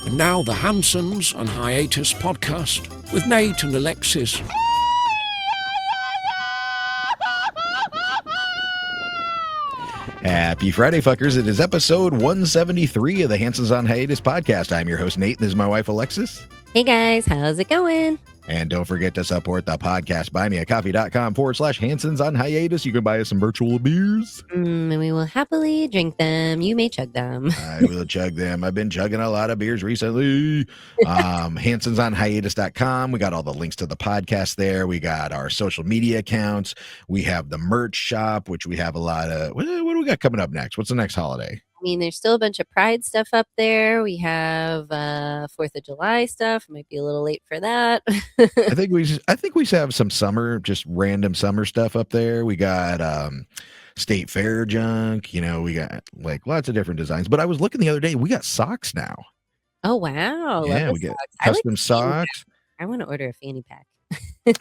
And now the Hansons and Hiatus podcast with Nate and Alexis. Happy Friday, fuckers. It is episode 173 of the Hansons on Hiatus podcast. I'm your host, Nate. This is my wife, Alexis. Hey guys, how's it going? And don't forget to support the podcast. Buy me at coffee.com/Hansons on Hiatus. You can buy us some virtual beers. And we will happily drink them. You may chug them. I will chug them. I've been chugging a lot of beers recently. Hansonsonhiatus.com. We got all the links to the podcast there. We got our social media accounts. We have the merch shop, which we have a lot of. What do we got coming up next? What's the next holiday? I mean, there's still a bunch of Pride stuff up there. We have 4th of July stuff. Might be a little late for that. I think we have some summer, just random summer stuff up there. We got state fair junk. You know, we got like lots of different designs. But I was looking the other day. We got socks now. Oh wow! Yeah, we get custom socks. I want to order a fanny pack.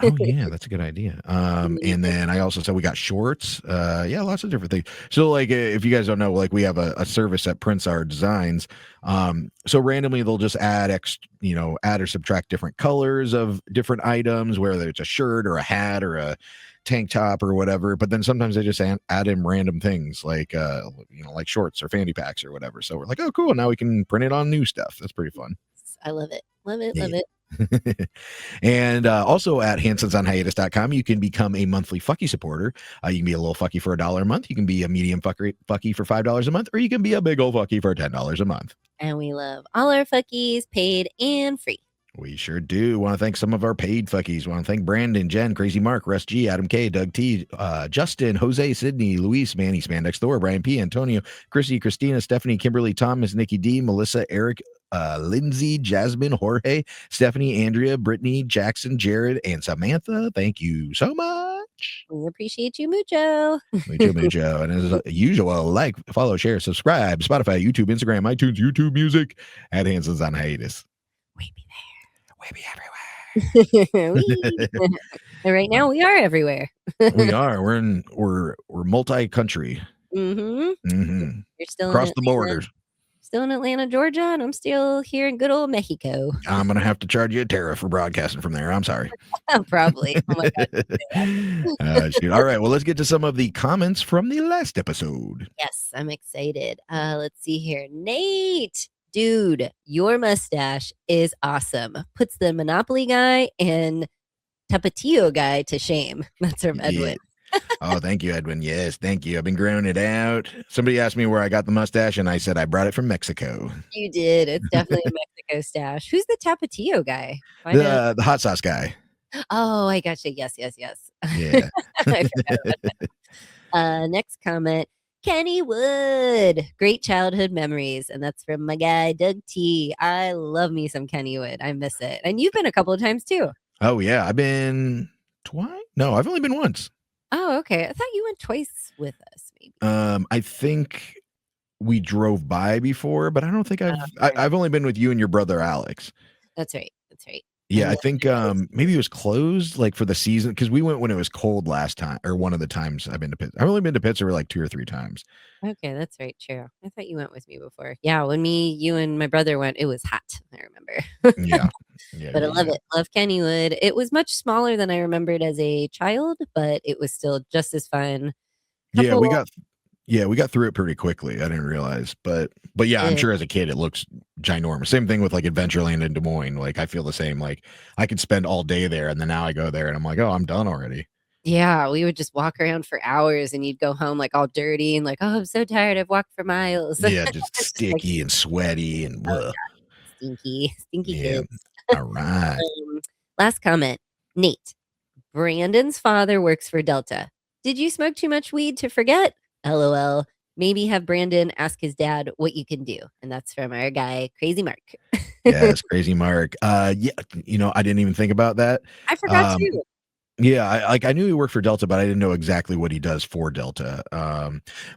Oh yeah, that's a good idea. And then I also said we got shorts. Yeah, lots of different things. So like, if you guys don't know, like we have a service that prints our designs. So randomly they'll just add add or subtract different colors of different items, whether it's a shirt or a hat or a tank top or whatever. But then sometimes they just add in random things like like shorts or fanny packs or whatever. So we're like, oh cool, now we can print it on new stuff. That's pretty fun. I love it. Love it. Yeah. Love it. And also at hansonsonhiatus.com, you can become a monthly fucky supporter. You can be a little fucky for $1 a month. You can be a medium fucky for $5 a month, or you can be a big old fucky for $10 a month. And we love all our fuckies, paid and free. We sure do. Want to thank some of our paid fuckies. Want to thank Brandon, Jen, Crazy Mark, Russ G, Adam K, Doug T, Justin, Jose, Sydney, Luis, Manny, Spandex Thor, Brian P, Antonio, Chrissy, Christina, Stephanie, Kimberly, Thomas, Nikki D, Melissa, Eric, Lindsay, Jasmine, Jorge, Stephanie, Andrea, Brittany, Jackson, Jared, and Samantha. Thank you so much. We appreciate you mucho. Mucho. And as usual, like, follow, share, subscribe, Spotify, YouTube, Instagram, iTunes, YouTube Music, at Hansons on Hiatus. We be there. We be everywhere. And right now we are everywhere. We are. We're multi-country. Mm-hmm. You're still across the borders. Still in Atlanta, Georgia, and I'm still here in good old Mexico. I'm gonna have to charge you a tariff for broadcasting from there. I'm sorry. Probably. Oh my God. Shoot. All right. Well, let's get to some of the comments from the last episode. Yes, I'm excited. Let's see here. Nate, dude, your mustache is awesome. Puts the Monopoly guy and Tapatio guy to shame. That's from Edwin. Oh, thank you, Edwin. Yes, thank you. I've been growing it out. Somebody asked me where I got the mustache, and I said I brought it from Mexico. You did. It's definitely a Mexico stash. Who's the Tapatio guy? The hot sauce guy. Oh, I got you. Yes. Yeah. I forgot about that. Next comment. Kenny Wood, great childhood memories. And that's from my guy, Doug T. I love me some Kenny Wood. I miss it. And you've been a couple of times too. Oh, yeah. I've been twice. No, I've only been once. Oh, okay. I thought you went twice with us, maybe. I think we drove by before, but I don't think I've only been with you and your brother, Alex. That's right. Yeah, I think maybe it was closed like for the season because we went when it was cold last time or one of the times I've been to Pittsburgh. I've only been to Pittsburgh like 2 or 3 times. Okay, that's right. True. I thought you went with me before. Yeah, when you and my brother went, it was hot. I remember. Yeah. But I love it. Love Kennywood. It was much smaller than I remembered as a child, but it was still just as fun. We got through it pretty quickly. I didn't realize, but yeah, I'm sure as a kid it looks ginormous. Same thing with like Adventureland in Des Moines. Like I feel the same. Like I could spend all day there, and then now I go there and I'm like, oh, I'm done already. Yeah, we would just walk around for hours, and you'd go home like all dirty and like, oh, I'm so tired. I've walked for miles. Yeah, just sticky and sweaty and stinky kids. All right. Last comment, Nate. Brandon's father works for Delta. Did you smoke too much weed to forget? LOL. Maybe have Brandon ask his dad what you can do. And that's from our guy, Crazy Mark. Yes, Crazy Mark. Yeah, I didn't even think about that. I forgot too. Yeah, I knew he worked for Delta, but I didn't know exactly what he does for Delta.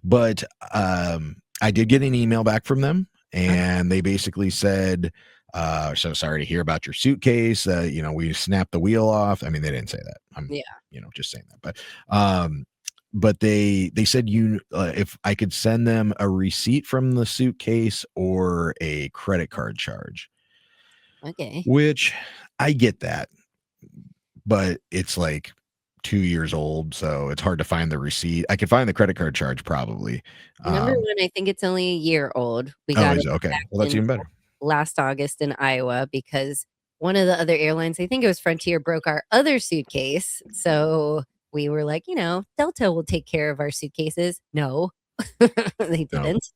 But I did get an email back from them, and they basically said, so sorry to hear about your suitcase. We snapped the wheel off. I mean, they didn't say that. I'm just saying that. But they said if I could send them a receipt from the suitcase or a credit card charge. Okay. which I get that, but it's like 2 years old, so it's hard to find the receipt. I can find the credit card charge probably. Number Um, one, I think it's only a year old. We oh, got is it it? Okay. back Well, that's in even better. last August in Iowa because one of the other airlines, I think it was Frontier, broke our other suitcase. So we were like, Delta will take care of our suitcases. No, they No. didn't.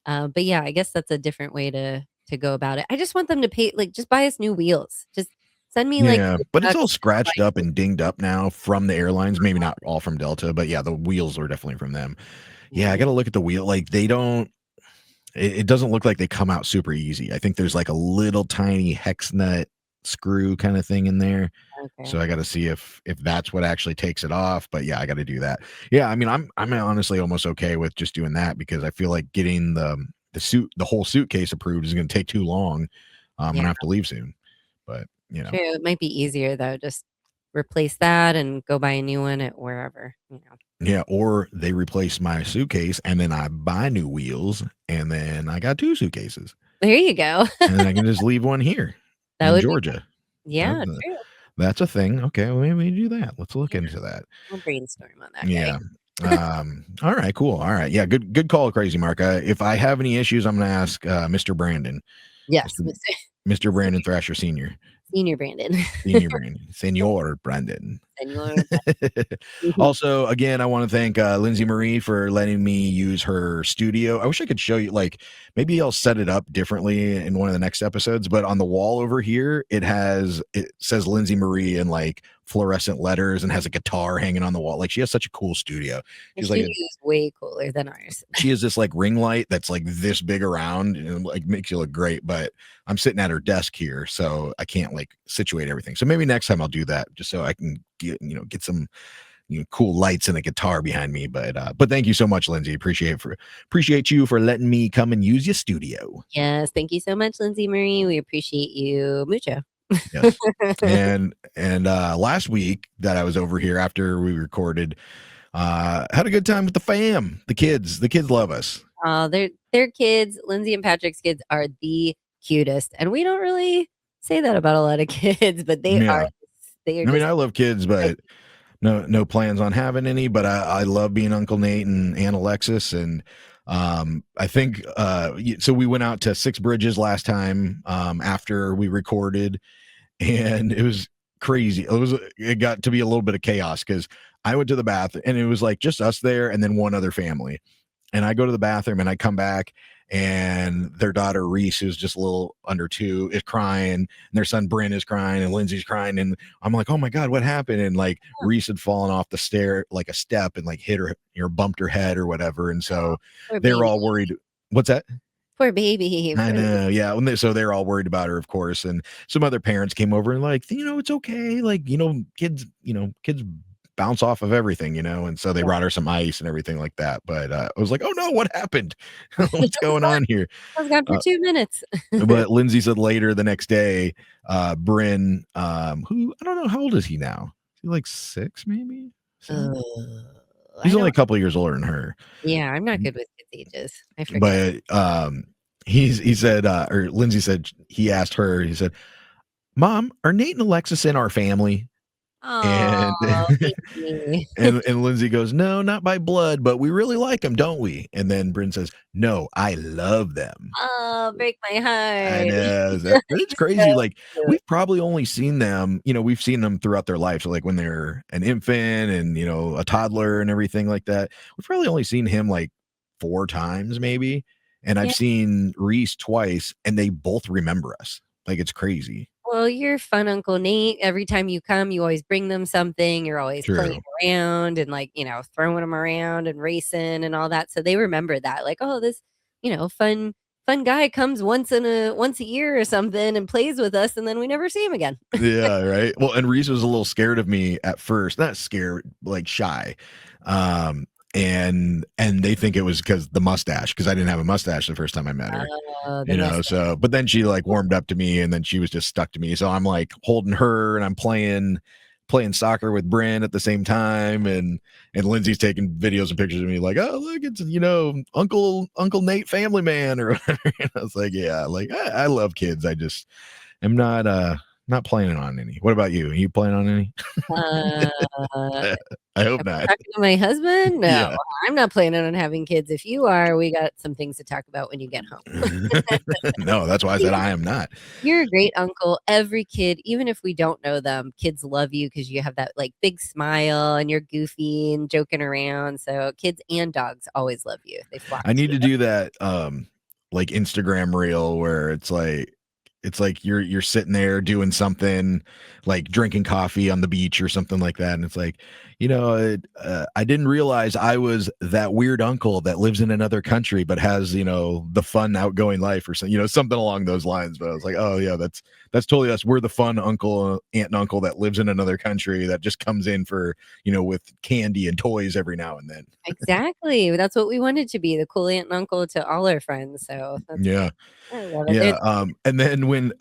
But yeah, I guess that's a different way to go about it. I just want them to pay, like, just buy us new wheels. Just send me like Yeah, but it's all scratched up and dinged up now from the airlines. Maybe not all from Delta, but yeah, the wheels are definitely from them. Yeah, I Yeah. got to look at the wheel. Like they don't. It doesn't look like they come out super easy. I think there's like a little tiny hex nut screw kind of thing in there. So Okay. I got to see if that's what actually takes it off. But yeah, I got to do that. Yeah, I mean, I'm honestly almost okay with just doing that because I feel like getting the whole suitcase approved is going to take too long. I'm Yeah. gonna have to leave soon. But True. It might be easier though. Just replace that and go buy a new one at wherever. yeah, or they replace my suitcase and then I buy new wheels and then I got two suitcases There you go. and then I can just leave one here That in would be Georgia. yeah, That- true. That's a thing. Okay, well, maybe we do that. Let's look Yeah. into that. We'll brainstorm on that guy. Yeah. All right, cool. All right. Yeah, good call, Crazy Mark. If I have any issues, I'm gonna ask Mr. Brandon. Yes, Mr. Mr. Mr. Brandon Thrasher Sr. Senior Brandon. Senior Brandon. Senor Brandon. Senor. Mhm. Also, again, I want to thank Lindsay Marie for letting me use her studio. I wish I could show you, like, maybe I'll set it up differently in one of the next episodes, but on the wall over here, it says Lindsay Marie in like fluorescent letters and has a guitar hanging on the wall. Like, she has such a cool studio. Her She's like, studio is way cooler than ours. she has this like ring light that's like this big around and like makes you look great, but I'm sitting at her desk here, so I can't like situate everything. So maybe next time I'll do that just so I can get some cool lights and a guitar behind me. But thank you so much, Lindsay. Appreciate you for letting me come and use your studio. Yes, thank you so much, Lindsay Marie. We appreciate you mucho. Yes. and last week that I was over here after we recorded, had a good time with the fam. The kids love us. Their kids, Lindsay and Patrick's kids, are the cutest, and we don't really say that about a lot of kids, but they Yeah. are. They are. I mean, Just, I love kids, but no plans on having any. But I love being Uncle Nate and Aunt Alexis, and I think so. We went out to Six Bridges last time after we recorded, and it was crazy. It got to be a little bit of chaos because I went to the bathroom and it was like just us there and then one other family. And I go to the bathroom and I come back and their daughter Reese, who's just a little under 2, is crying, and their son Bryn is crying, and Lindsay's crying, and I'm like, oh my god, what happened? And like Reese had fallen off the stair like a step and like hit her or bumped her head or whatever, and so poor they were baby. all worried. What's that? Poor baby. I know, yeah. So they're all worried about her, of course, and some other parents came over and like, it's okay, like kids bounce off of everything, and so they brought her some ice and everything like that. But I was like, oh no, what happened? What's going on here? I was gone for 2 minutes. But Lindsay said later the next day, Bryn, who I don't know, how old is he now? Is he like 6, maybe? 7? He's only a couple of years older than her. Yeah, I'm not good with kids' ages. I forget. But he said, or Lindsay said, he asked her, he said, Mom, are Nate and Alexis in our family? And and Lindsay goes, no, not by blood, but we really like them, don't we? And then Bryn says, no, I love them. Oh, break my heart. I know. It's crazy. So like cute. we've probably only seen them, we've seen them throughout their life. So like when they're an infant and a toddler and everything like that, we've probably only seen him like 4 times maybe. And I've seen Reese twice and they both remember us. Like it's crazy. Well, you're fun, Uncle Nate. Every time you come, you always bring them something. You're always playing around and like, throwing them around and racing and all that. So they remember that. Like, oh, this, fun guy comes once a year or something and plays with us, and then we never see him again. Yeah, right. Well, and Reese was a little scared of me at first. Not scared, like shy. And they think it was because the mustache, because I didn't have a mustache the first time I met her. So but then she like warmed up to me and then she was just stuck to me. So I'm like holding her and I'm playing playing soccer with Bryn at the same time, and Lindsay's taking videos and pictures of me like, oh look, it's Uncle Nate family man or whatever. And I was like, yeah, like I love kids. I just am not planning on any. What about you? Are you planning on any? Uh, I hope Am I not. talking to my husband? No, Yeah. I'm not planning on having kids. If you are, we got some things to talk about when you get home. No, that's why I said I am not. You're a great uncle. Every kid, even if we don't know them, kids love you because you have that like big smile and you're goofy and joking around. So kids and dogs always love you. They flock I to need you. to do that like Instagram reel where it's like you're sitting there doing something like drinking coffee on the beach or something like that, and it's like, I didn't realize I was that weird uncle that lives in another country but has the fun outgoing life or something along those lines. But I was like, oh yeah, that's totally us. We're the fun uncle, aunt and uncle that lives in another country that just comes in for with candy and toys every now and then. Exactly. That's what we wanted to be, the cool aunt and uncle to all our friends. So that's Yeah. I love it. Yeah. And then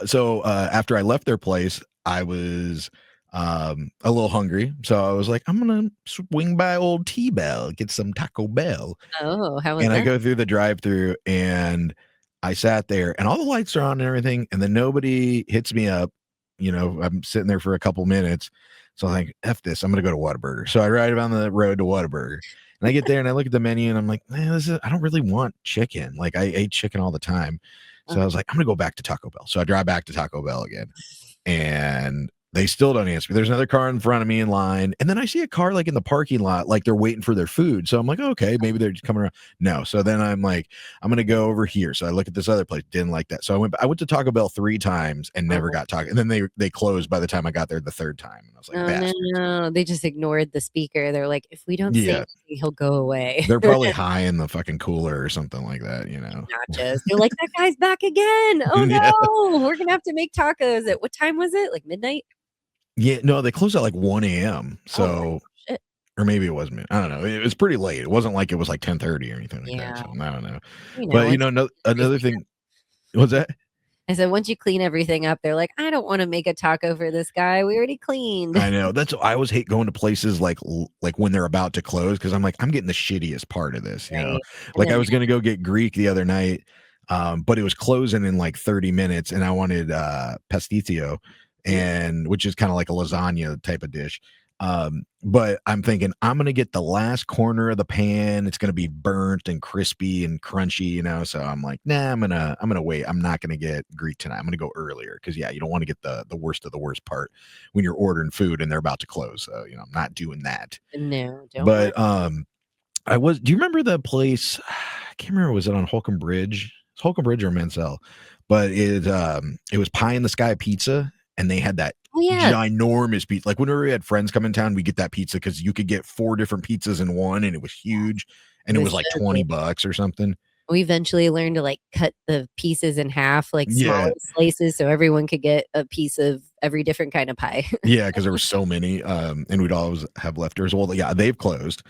after I left their place, I was a little hungry. So I was like, I'm gonna swing by old T-Bell, get some Taco Bell. Oh, how was And I that? go through the drive-through and I sat there and all the lights are on and everything, and then nobody hits me up. I'm sitting there for a couple minutes. So I'm like, F this, I'm gonna go to Whataburger. So I ride down the road to Whataburger. And I get there and I look at the menu and I'm like, man, I don't really want chicken. Like I ate chicken all the time. So I was like, I'm gonna go back to Taco Bell. So I drive back to Taco Bell again, and they still don't answer me. There's another car in front of me in line, and then I see a car like in the parking lot, like they're waiting for their food. So I'm like, okay, maybe they're just coming around. No. So then I'm like, I'm gonna go over here. So I look at this other place, didn't like that. So I went to Taco Bell 3 times and never got Taco. And then they closed by the time I got there the third time. And I was like, Oh bastards. no, they just ignored the speaker. They're like, if we don't say Yeah. anything, he'll go away. They're probably high in the fucking cooler or something like that, Nachos. They're like, that guy's back again. Oh Yeah. no, we're gonna have to make tacos. At what time was it? Like midnight? Yeah, no, they closed at like 1 a.m. So Oh, shit. or maybe it wasn't. I don't know. It was pretty late. It wasn't like it was like 10:30 or anything like that. Yeah. So I don't know. But Once you another thing was that. I said, once you clean everything up, they're like, I don't want to make a taco for this guy. We already cleaned. I know. I always hate going to places like when they're about to close, because I'm like, I'm getting the shittiest part of this. Right. Like And I was gonna go get Greek the other night, but it was closing in like 30 minutes, and I wanted pasticcio, and which is kind of like a lasagna type of dish. But I'm thinking I'm gonna get the last corner of the pan. It's gonna be burnt and crispy and crunchy, So I'm like, nah, I'm gonna wait. I'm not gonna get Greek tonight. I'm gonna go earlier because you don't want to get the worst of the worst part when you're ordering food and they're about to close. So I'm not doing that. no, don't But worry. do you remember the place? I can't remember, was it on Holcomb Bridge? It's Holcomb Bridge or Mansell, but it was Pie in the Sky Pizza, and they had that ginormous pizza. Like whenever we had friends come in town, we get that pizza because you could get 4 different pizzas in one, and it was huge, and it was like $20 or something. We eventually learned to like cut the pieces in half, like smaller slices, so everyone could get a piece of every different kind of pie. Yeah, because there were so many, and we'd always have leftovers. Well, yeah, they've closed.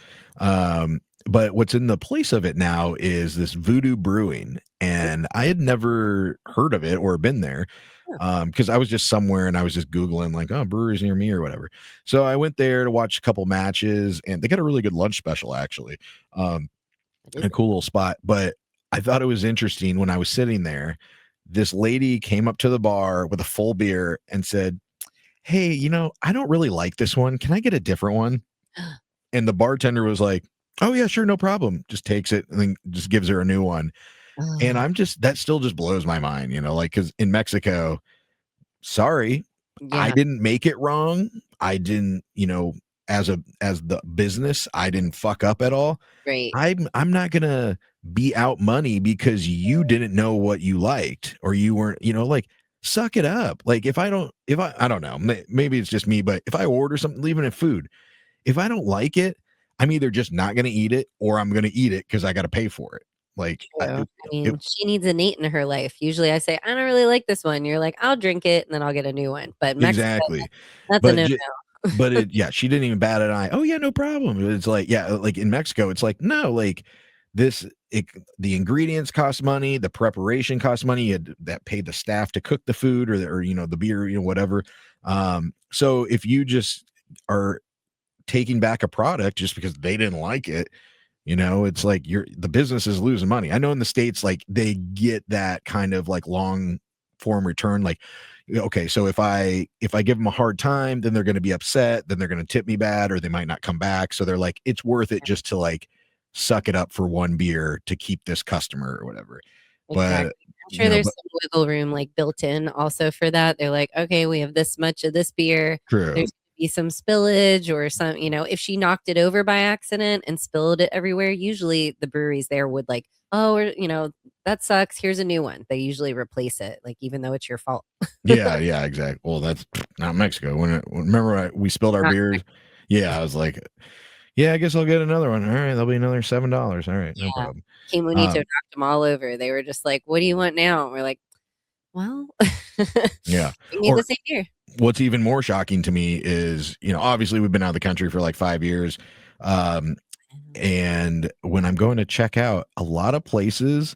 But what's in the place of it now is this Voodoo Brewing, and I had never heard of it or been there. Because I was just somewhere and I was just Googling like, oh, breweries near me or whatever. So I went there to watch a couple matches, and they got a really good lunch special actually. A cool little spot. But I thought it was interesting when I was sitting there, this lady came up to the bar with a full beer and said, hey, I don't really like this one. Can I get a different one? And the bartender was like, oh yeah, sure, no problem. Just takes it and then just gives her a new one. And that still just blows my mind, like, because in Mexico, sorry, I didn't make it wrong. I didn't, as the business, I didn't fuck up at all. Right. I'm not gonna be out money because you didn't know what you liked, or you weren't, like, suck it up. Like I don't know, maybe it's just me, but if I order something, even in food, if I don't like it, I'm either just not gonna eat it, or I'm gonna eat it because I got to pay for it. Like, I mean, she needs a Nate in her life. Usually I say, I don't really like this one. You're like, I'll drink it and then I'll get a new one. But Mexico, exactly. that's But a no. but she didn't even bat an eye. Oh yeah, no problem. It's like, like in Mexico, it's like, no, like the ingredients cost money, the preparation costs money. You had that paid the staff to cook the food or the beer, whatever. So if you just are taking back a product just because they didn't like it. It's like the business is losing money. I know in the States, like they get that kind of like long form return. Like, okay, so if I give them a hard time, then they're going to be upset, then they're going to tip me bad, or they might not come back. So they're like, it's worth it just to like suck it up for one beer to keep this customer or whatever. Exactly. But I'm sure there's some wiggle room like built in also for that. They're like, okay, we have this much of this beer. true. There's be some spillage or some, if she knocked it over by accident and spilled it everywhere, usually the breweries there would like, oh, or, that sucks. Here's a new one. They usually replace it, like even though it's your fault. Yeah, exactly. Well, that's not Mexico. Remember we spilled our Not beers. Yeah, I was like, yeah, I guess I'll get another one. All right, that'll be another $7. All right, no problem. Monito knocked them all over. They were just like, what do you want now? And we're like, well, yeah. we need the same beer. What's even more shocking to me is, obviously we've been out of the country for like 5 years. And when I'm going to check out, a lot of places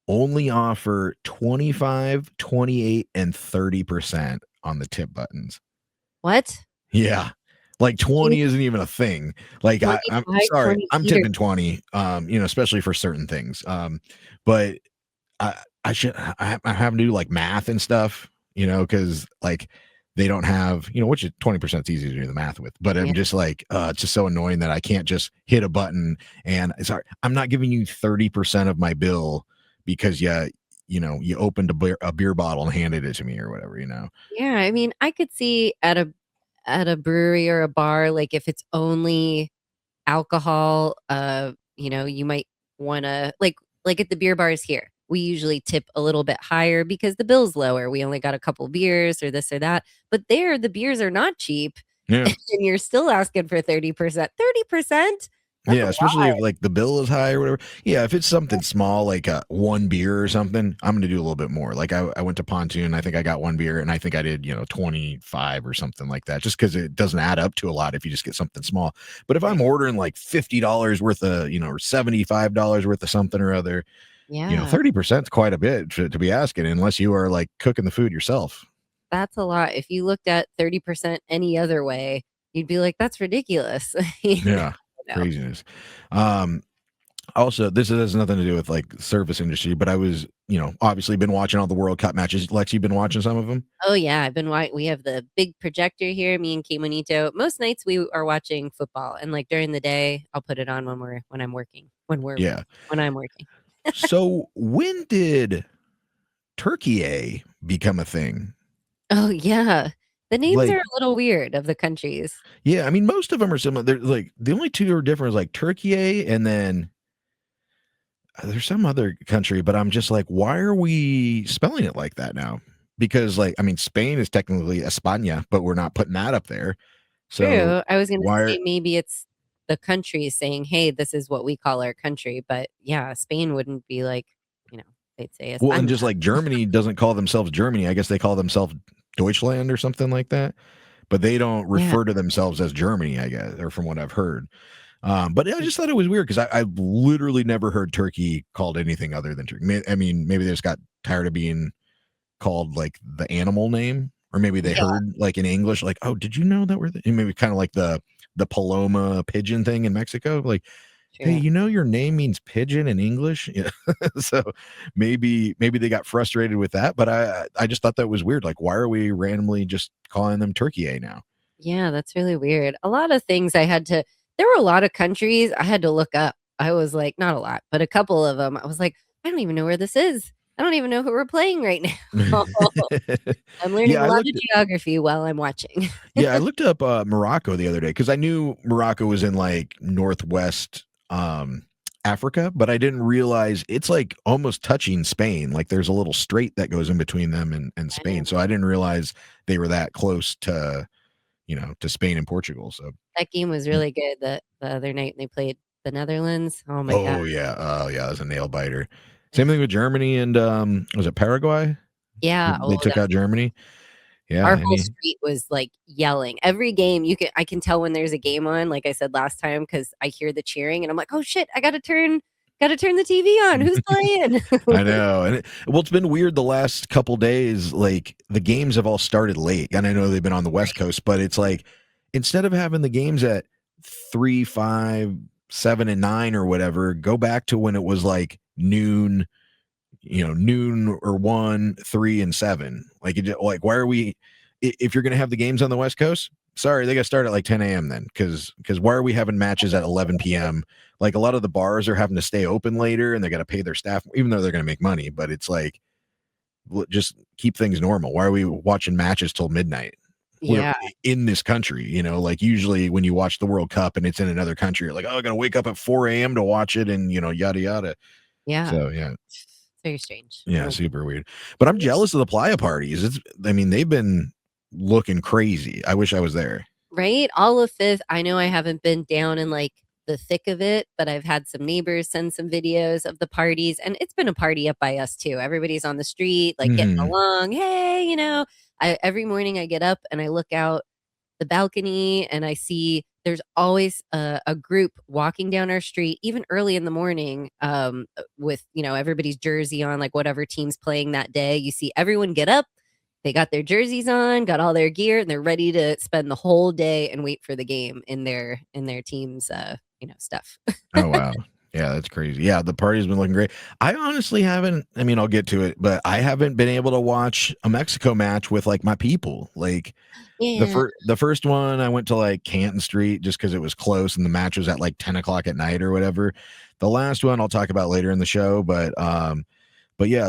only offer 25, 28, and 30% on the tip buttons. What? Yeah. Like 20 isn't even a thing. Like I'm sorry, I'm tipping 20, especially for certain things. But I'm having to do like math and stuff, because like they don't have, which is 20% is easy to do the math with. But I'm just like, it's just so annoying that I can't just hit a button and sorry, I'm not giving you 30% of my bill because you opened a beer bottle and handed it to me or whatever, Yeah, I mean, I could see at a brewery or a bar, like if it's only alcohol, you might want to like at the beer bars here. We usually tip a little bit higher because the bill's lower. We only got a couple beers or this or that. But there, the beers are not cheap. Yeah. And you're still asking for 30%. 30%? Yeah, especially if like the bill is high or whatever. Yeah, if it's something small, like one beer or something, I'm going to do a little bit more. Like I went to Pontoon, I think I got one beer and I think I did, 25 or something like that, just because it doesn't add up to a lot if you just get something small. But if I'm ordering like $50 worth of, or $75 worth of something or other, 30% is quite a bit to be asking unless you are like cooking the food yourself. That's a lot. If you looked at 30% any other way, you'd be like, that's ridiculous. Yeah. Craziness. Also, this has nothing to do with like service industry, but I was, obviously been watching all the World Cup matches. Lex, you've been watching some of them? Oh yeah, we have the big projector here, me and Monito. Most nights we are watching football, and like during the day, I'll put it on when I'm working. When I'm working. So when did Turkey become a thing? Oh yeah. The names are a little weird of the countries. Yeah, I mean, most of them are similar. They're like the only two are different is like Turkey and then there's some other country, but I'm just like, why are we spelling it like that now? Because like, I mean, Spain is technically España, but we're not putting that up there. So true. I was going to say maybe it's the country saying, hey, this is what we call our country. But yeah, Spain wouldn't be like, they'd say España. Well, and just like Germany doesn't call themselves Germany. I guess they call themselves Deutschland or something like that, but they don't refer to themselves as Germany, I guess, or from what I've heard. But I just thought it was weird because I literally never heard Turkey called anything other than Turkey. I mean, maybe they just got tired of being called like the animal name, or maybe they heard like in English, like, oh, did you know that maybe kind of like the paloma pigeon thing in Mexico, like. Hey, your name means pigeon in English. Yeah. So maybe they got frustrated with that, but I just thought that was weird. Like, why are we randomly just calling them Turkey now? Yeah, that's really weird. A lot of things there were a lot of countries I had to look up. I was like, not a lot, but a couple of them. I was like, I don't even know where this is. I don't even know who we're playing right now. I'm learning a lot of geography while I'm watching. Yeah, I looked up Morocco the other day because I knew Morocco was in like northwest Africa, but I didn't realize it's like almost touching Spain. Like there's a little strait that goes in between them and Spain. So I didn't realize they were that close to, to Spain and Portugal. So that game was really good the other night they played the Netherlands. Oh my God. Oh yeah. That was a nail biter. Same thing with Germany and was it Paraguay? Yeah. They took out Germany. Yeah, our whole street was like yelling. Every game I can tell when there's a game on, like I said last time, because I hear the cheering and I'm like, oh shit, I gotta turn the TV on. Who's playing? I know. And it's been weird the last couple days. Like the games have all started late. And I know they've been on the West Coast, but it's like instead of having the games at 3, 5, 7, and 9 or whatever, go back to when it was like noon, noon or 1, 3, and 7. Like why are we? If you're gonna have the games on the West Coast, sorry, they got to start at like 10 a.m. then, because why are we having matches at 11 p.m.? Like a lot of the bars are having to stay open later, and they got to pay their staff, even though they're gonna make money. But it's like, just keep things normal. Why are we watching matches till midnight? We're Yeah. in this country, like usually when you watch the World Cup and it's in another country, you're like, oh, I gotta wake up at 4 a.m. to watch it, and yada yada. Yeah. So yeah, It's very strange. yeah, super weird. But I'm jealous of the playa parties. They've been looking crazy. I wish I was there. Right? All of Fifth, I know I haven't been down in like the thick of it, but I've had some neighbors send some videos of the parties, and it's been a party up by us too. Everybody's on the street, like getting Mhm. along. Hey, every morning I get up and I look out the balcony and I see there's always a group walking down our street, even early in the morning, with everybody's jersey on, like whatever team's playing that day. You see everyone get up, they got their jerseys on, got all their gear, and they're ready to spend the whole day and wait for the game in their team's stuff. Oh wow. Yeah, that's crazy. Yeah, the party's been looking great. I honestly haven't, I'll get to it, but I haven't been able to watch a Mexico match with like my people. Like Yeah. the first one I went to like Canton Street just because it was close and the match was at like 10 o'clock at night or whatever. The last one I'll talk about later in the show, but yeah,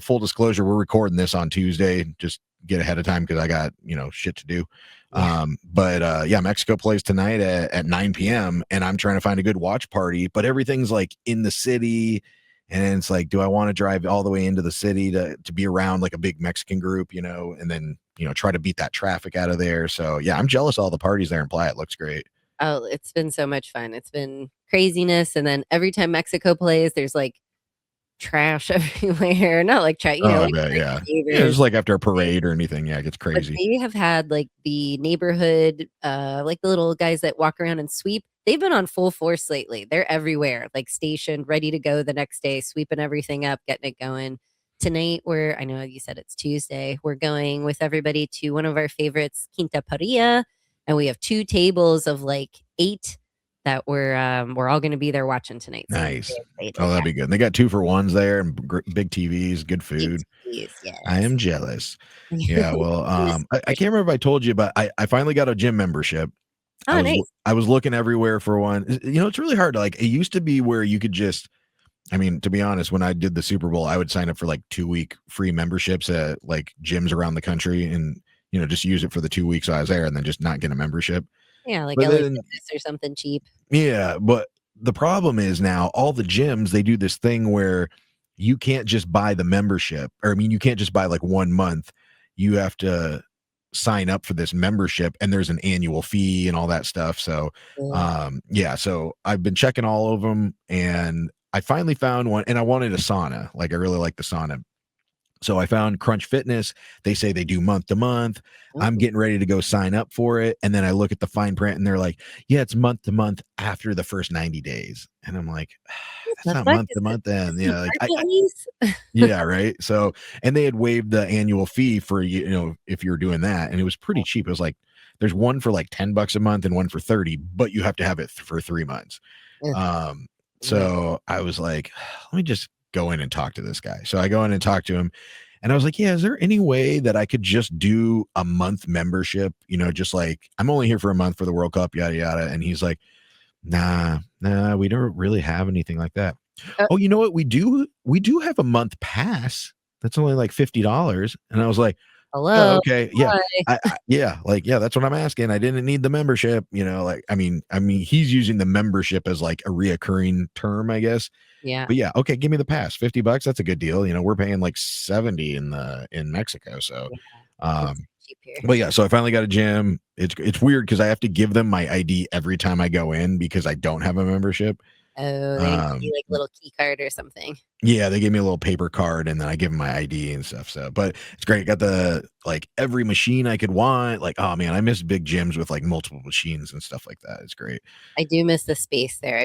full disclosure, we're recording this on Tuesday. Just get ahead of time because I got shit to do. Yeah. But Mexico plays tonight at 9 p.m. and I'm trying to find a good watch party, but everything's like in the city, and it's like, do I want to drive all the way into the city to be around like a big Mexican group, and then try to beat that traffic out of there. So yeah, I'm jealous of all the parties there in Playa. It looks great. Oh, it's been so much fun. It's been craziness, and then every time Mexico plays, there's like trash everywhere. Not like trash, Oh, I like bet, yeah. Yeah, neighbors. just like after a parade or anything, yeah, it gets But crazy. they have had like the neighborhood, like the little guys that walk around and sweep. They've been on full force lately. They're everywhere, like stationed, ready to go the next day, sweeping everything up, getting it going. Tonight, I know you said it's Tuesday. We're going with everybody to one of our favorites, Quinta Paria, and we have 2 tables of like 8 that we're all going to be there watching tonight. So I'm Nice. very Oh, excited. that'd be good. And they got 2-for-1s there and big TVs, good Yeah, food. yes. I am jealous. Yeah, well, I can't remember if I told you, but I finally got a gym membership. Oh, nice. I was looking everywhere for one. It's really hard to like. It used to be where you could just. To be honest, when I did the Super Bowl, I would sign up for like 2-week free memberships at like gyms around the country, and just use it for the 2 weeks I was there, and then just not get a membership. Yeah, like But LA then, Fitness or something cheap. yeah, but the problem is now all the gyms, they do this thing where you can't just buy the membership, or you can't just buy like 1 month. You have to sign up for this membership, and there's an annual fee and all that stuff. So Ugh. so I've been checking all of them, and I finally found one, and I wanted a sauna. Like I really like the sauna. So I found Crunch Fitness. They say they do month to month. I'm Oh, getting ready to go sign up for it. And then I look at the fine print and they're like, yeah, it's month to month after the first 90 days. And I'm like, what that's the not fuck? month Is to month this then. an Yeah. Like apartment lease? yeah. Right. So, and they had waived the annual fee for, if you're doing that. And it was pretty cheap. It was like, there's one for like $10 a month and one for 30, but you have to have it for 3 months. Ugh, Um, no. so I was like, let me just go in and talk to this guy. So I go in and talk to him, and I was like, yeah, is there any way that I could just do a month membership? Just like, I'm only here for a month for the World Cup, yada, yada. And he's like, nah, we don't really have anything like that. Uh, Oh, you know what? We do have a month pass. That's only like $50. And I was like, oh, hello? okay. Yeah. Hi. Yeah, that's what I'm asking. I didn't need the membership, like, he's using the membership as like a reoccurring term, I guess. Yeah. But yeah, okay, give me the pass. $50, that's a good deal. We're paying like 70 in Mexico. So Yeah. It's um cheap here. but yeah, so I finally got a gym. It's weird because I have to give them my ID every time I go in because I don't have a membership. Oh, they give you Um like a little key card or something. yeah, they gave me a little paper card and then I give them my ID and stuff. So, but it's great. Got the like every machine I could want. Like, oh man, I miss big gyms with like multiple machines and stuff like that. It's great. I do miss the space there.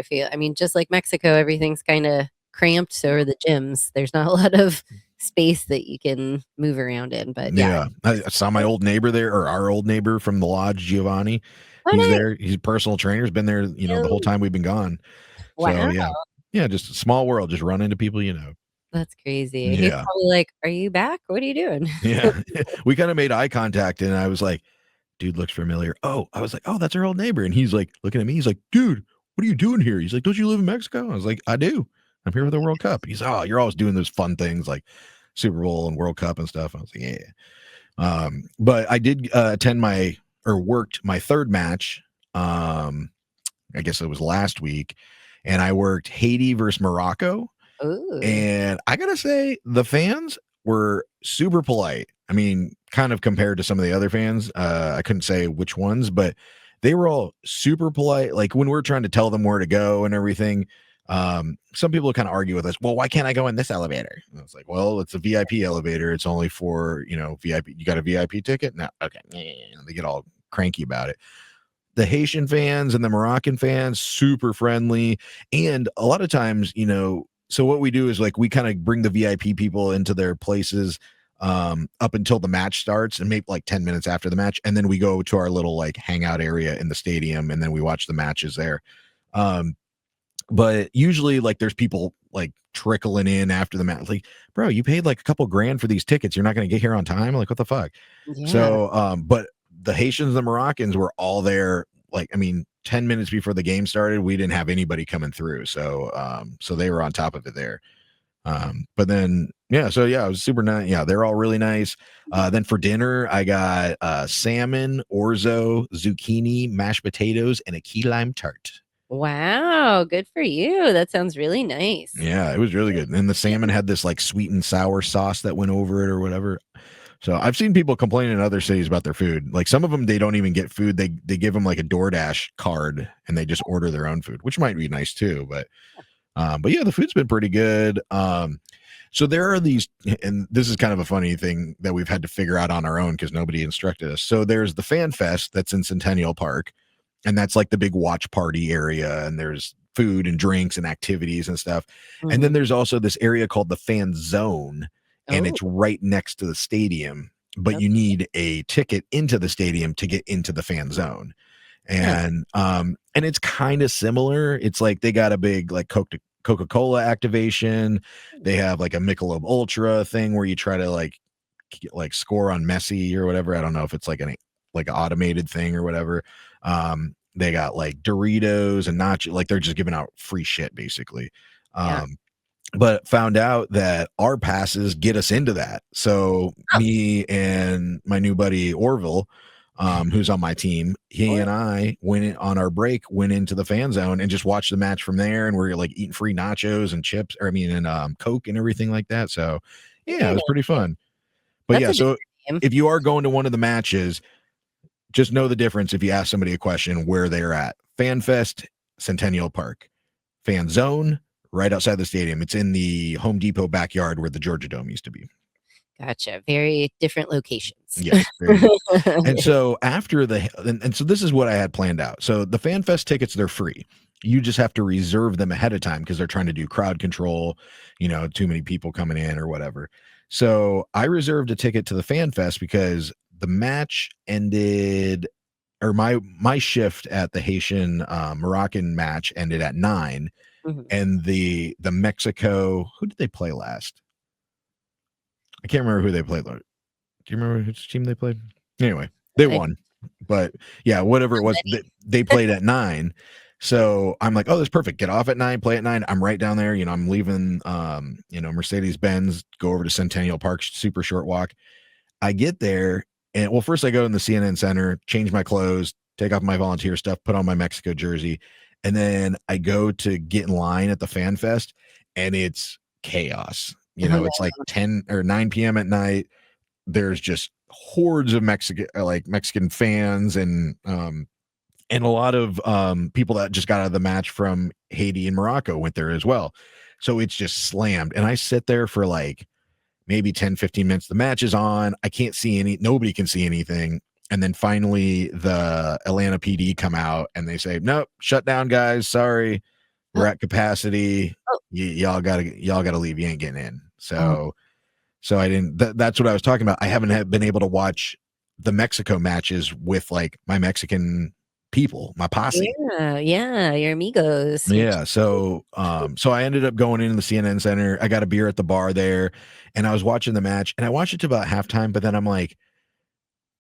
Just like Mexico, everything's kind of cramped. So are the gyms. There's not a lot of space that you can move around in. But Yeah, I saw my old neighbor there, or our old neighbor from the lodge, Giovanni. Oh, He's nice. there. He's a personal trainer. He's been there, the whole Oh, time we've been gone. So wow. yeah, just a small world. Just run into people, That's crazy. He's Yeah, probably like, "Are you back? What are you doing?" yeah. We kind of made eye contact, and I was like, "Dude, looks familiar." Oh, I was like, "Oh, that's our old neighbor," and he's like looking at me. He's like, "Dude, what are you doing here?" He's like, "Don't you live in Mexico?" I was like, "I do. I'm here for the World Cup." He's, "Oh, you're always doing those fun things like Super Bowl and World Cup and stuff." I was like, "Yeah." But I did attend worked my third match. I guess it was last week, and I worked Haiti versus Morocco. Ooh. And I gotta say, the fans were super polite. I mean, kind of compared to some of the other fans. I couldn't say which ones, but they were all super polite. Like when we're trying to tell them where to go and everything. Some people kind of argue with us, well, why can't I go in this elevator? And I was like, well, it's a VIP elevator. It's only for, VIP. You got a VIP ticket? No. Okay. They get all cranky about it. The Haitian fans and the Moroccan fans, super friendly. And a lot of times, so what we do is like we kind of bring the VIP people into their places up until the match starts, and maybe like 10 minutes after the match. And then we go to our little like hangout area in the stadium, and then we watch the matches there. But usually like there's people like trickling in after the match. Like, bro, you paid like a couple grand for these tickets. You're not going to get here on time. Like, what the fuck? Yeah. So, but the Haitians and the Moroccans were all there. Like, I mean, 10 minutes before the game started, we didn't have anybody coming through. So, so they were on top of it there. But then, it was super nice. Yeah, they're all really nice. Then for dinner, I got salmon, orzo, zucchini, mashed potatoes, and a key lime tart. Wow, good for you. That sounds really nice. Yeah, it was really good. And the salmon had this like sweet and sour sauce that went over it or whatever. So I've seen people complain in other cities about their food. Like some of them, they don't even get food. They give them like a DoorDash card and they just order their own food, which might be nice too. But yeah, the food's been pretty good. So there are these, and this is kind of a funny thing that we've had to figure out on our own because nobody instructed us. So there's the Fan Fest that's in Centennial Park, and that's like the big watch party area, and there's food and drinks and activities and stuff. And then there's also this area called the Fan Zone, and Oh, it's right next to the stadium, but okay. you need a ticket into the stadium to get into the Fan Zone. Huh. And it's kind of similar. It's like they got a big like Coca-Cola activation. They have like a Michelob Ultra thing where you try to like score on Messi or whatever. I don't know if it's like an automated thing or whatever. They got like Doritos and nacho, like they're just giving out free shit basically. Yeah. But found out that our passes get us into that. So Oh, me and my new buddy Orville, who's on my team, he and I on our break, went into the Fan Zone and just watched the match from there. And we're like eating free nachos and chips, and Coke and everything like that. So yeah, it very was pretty nice. fun. But That's yeah, a good so game. if you are going to one of the matches, just know the difference if you ask somebody a question where they're at. Fan Fest, Centennial Park. Fan Zone, right outside the stadium. It's in the Home Depot backyard where the Georgia Dome used to be. Gotcha. Very different locations. Yes, very good. And so so this is what I had planned out. So the Fan Fest tickets, they're free. You just have to reserve them ahead of time because they're trying to do crowd control, too many people coming in or whatever. So I reserved a ticket to the Fan Fest because the match ended, or my shift at the Haitian Moroccan match ended at 9, Mhm. and the Mexico, who did they play last? I can't remember who they played. Do you remember which team they played? Anyway, they I won. But yeah, whatever it was, they played at 9. So I'm like, oh, that's perfect. Get off at 9, play at 9. I'm right down there. I'm leaving Mercedes-Benz, go over to Centennial Park, super short walk. I get there, and well, first I go in the CNN Center, change my clothes, take off my volunteer stuff, put on my Mexico jersey, and then I go to get in line at the Fan Fest, and it's chaos. Oh, no. It's like 10 or 9 p.m. at night. There's just hordes of Mexican fans and a lot of people that just got out of the match from Haiti and Morocco went there as well. So it's just slammed. And I sit there for like maybe 10, 15 minutes. The match is on. I can't see nobody can see anything. And then finally the Atlanta PD come out and they say, nope, shut down, guys. Sorry. We're Oh, at capacity. oh, Y'all gotta leave. You ain't getting in. oh, So So I didn't. That's what I was talking about. I haven't been able to watch the Mexico matches with like my Mexican people, my posse. Yeah, your amigos. Yeah. So so I ended up going into the CNN Center. I got a beer at the bar there, and I was watching the match, and I watched it to about halftime. But then I'm like,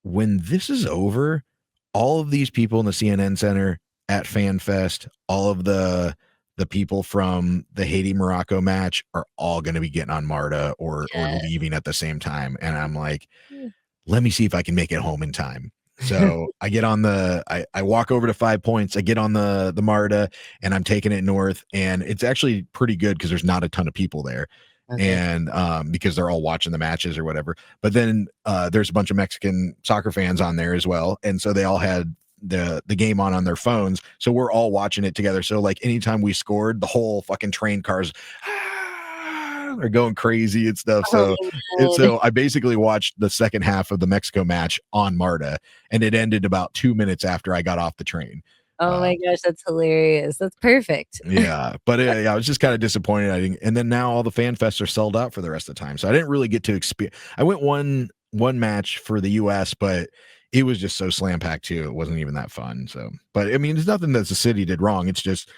when this is over, all of these people in the CNN Center at FanFest, all of the people from the Haiti Morocco match are all going to be getting on MARTA or leaving at the same time. And I'm like, let me see if I can make it home in time. So I get on I walk over to 5 Points. I get on the MARTA and I'm taking it north. And it's actually pretty good because there's not a ton of people there. Okay. And because they're all watching the matches or whatever. But then there's a bunch of Mexican soccer fans on there as well. And so they all had the game on their phones. So we're all watching it together. So like anytime we scored, the whole fucking train cars are going crazy and stuff. So so I basically watched the second half of the Mexico match on MARTA, and it ended about 2 minutes after I got off the train. Oh my gosh, that's hilarious. That's perfect. Yeah, but I was just kind of disappointed. I didn't, and then now all the fan fests are sold out for the rest of the time, so I didn't really get to experience. I went one match for the U.S., but it was just so slam packed too. It wasn't even that fun. So, but I mean, it's nothing that the city did wrong. It's just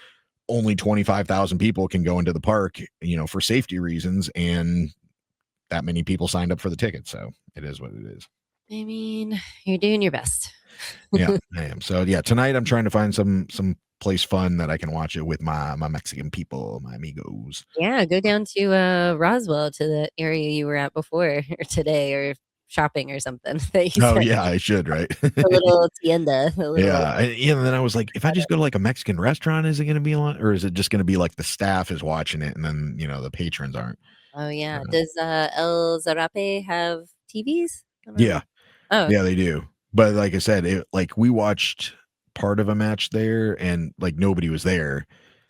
only 25,000 people can go into the park, for safety reasons, and that many people signed up for the ticket. So it is what it is. I mean, you're doing your best. Yeah, I am. So yeah, tonight I'm trying to find some place fun that I can watch it with my Mexican people, my amigos. Yeah, go down to Roswell, to the area you were at before or today, or shopping or something. That you Oh said. yeah, I should, right? A little tienda. Yeah, and then I was like, if I just go to like a Mexican restaurant, is it going to be a lot, or is it just going to be like the staff is watching it and then the patrons aren't? Oh yeah. Does El Zarape have TVs? Yeah. Oh yeah, they do. But like I said, like we watched part of a match there, and like nobody was there.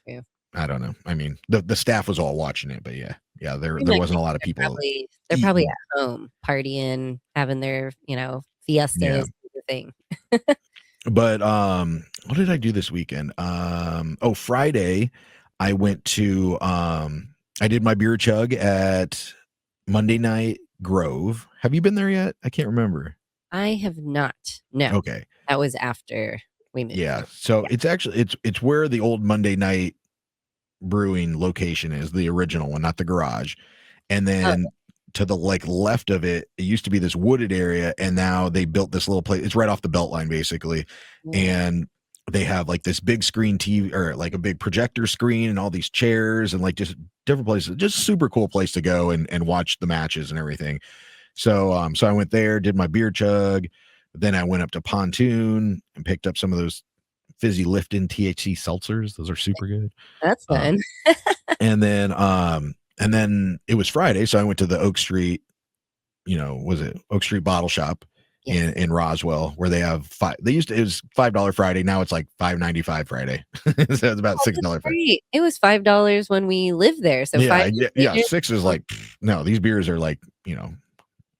Yeah. I don't know. I mean, the staff was all watching it, but yeah, there like, wasn't a lot of people. They're probably at home partying, having their fiestas, thing. But what did I do this weekend? Friday, I went to I did my beer chug at Monday Night Grove. Have you been there yet? I can't remember. I have not. No. Okay. That was after we moved. Yeah. So it's actually it's where the old Monday Night Brewing location is, the original one, not the garage. And then to the left of it, it used to be this wooded area, and now they built this little place. It's right off the Beltline, basically. And they have like this big screen TV, or like a big projector screen, and all these chairs, and like just different places. Just super cool place to go and watch the matches and everything. So so I went there, did my beer chug. Then I went up to Pontoon and picked up some of those fizzy Lifton THC seltzers. Those are super good. That's fun. And then it was Friday, so I went to the Oak Street, was it Oak Street Bottle Shop in Roswell, where they have it was $5 Friday. Now it's like $5.95 Friday. So it's about $6. It was $5 when we lived there. So yeah, $6 is like, no, these beers are like,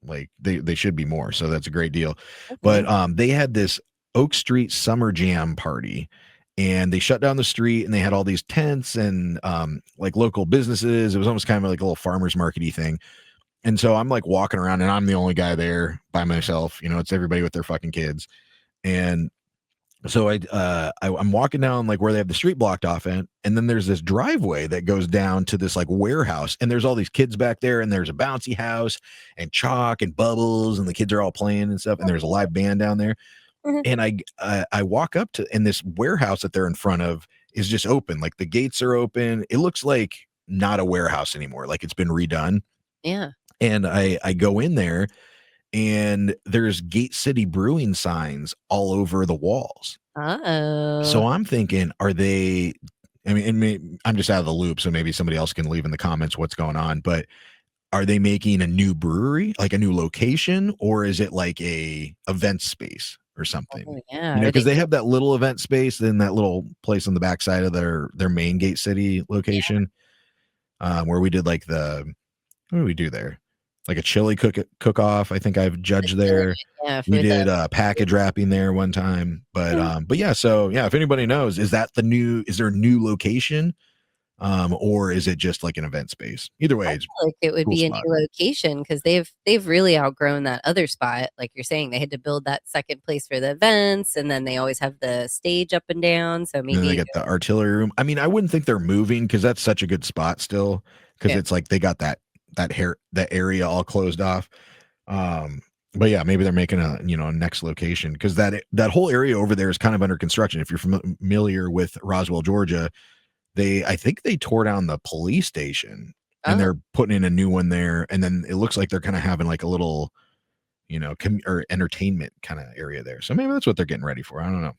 like they should be more. So that's a great deal. Okay. But they had this Oak Street Summer Jam party, and they shut down the street, and they had all these tents and like local businesses. It was almost kind of like a little farmer's market-y thing. And so I'm like walking around, and I'm the only guy there by myself. It's everybody with their fucking kids. And so I'm walking down like where they have the street blocked off and then there's this driveway that goes down to this like warehouse, and there's all these kids back there, and there's a bouncy house and chalk and bubbles, and the kids are all playing and stuff, and there's a live band down there. And I walk up to, and this warehouse that they're in front of is just open. Like the gates are open. It looks like not a warehouse anymore. Like it's been redone. Yeah. And I go in there, and there's Gate City Brewing signs all over the walls. So I'm thinking, are they, I mean, I'm just out of the loop, so maybe somebody else can leave in the comments what's going on, but are they making a new brewery, like a new location, or is it like a event space or something? Because they have that little event space in that little place on the backside of their main Gate City location, where we did like what did we do there? Like a chili cook off. I think I've judged there. Yeah, we did package wrapping there one time. But yeah, so yeah, if anybody knows, is there a new location or is it just like an event space? Either way, I it's feel like it would cool be a spot. new location because they've really outgrown that other spot. Like you're saying, they had to build that second place for the events, and then they always have the stage up and down. So And then they maybe get the artillery room. I mean, I wouldn't think they're moving because that's such a good spot still. Because yeah, it's like they got that area all closed off. But yeah, maybe they're making a next location because that whole area over there is kind of under construction. If you're familiar with Roswell, Georgia, I think they tore down the police station and oh, they're putting in a new one there. And then it looks like they're kind of having like a little, or entertainment kind of area there. So maybe that's what they're getting ready for. I don't know.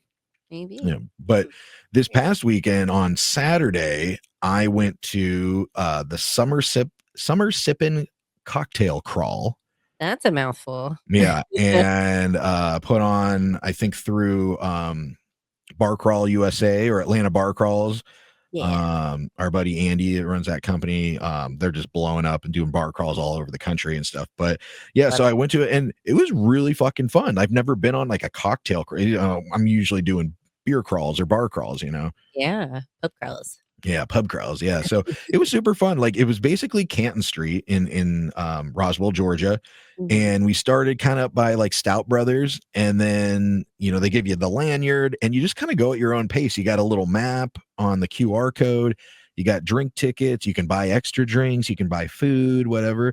maybe. Yeah, but this past weekend on Saturday, I went to the summer sippin cocktail crawl. That's a mouthful. Yeah, and put on I think through Bar Crawl USA or Atlanta Bar Crawls. Yeah, Our buddy Andy that runs that company, they're just blowing up and doing bar crawls all over the country and stuff. But yeah, so I went to it and it was really fucking fun. I've never been on like a cocktail I'm usually doing beer crawls or bar crawls, yeah, pub crawls. Yeah, pub crawls. Yeah. So it was super fun. Like it was basically Canton Street in Roswell, Georgia. Mhm. And we started kind of by like Stout Brothers, and then they give you the lanyard and you just kind of go at your own pace. You got a little map on the QR code, you got drink tickets, you can buy extra drinks, you can buy food, whatever.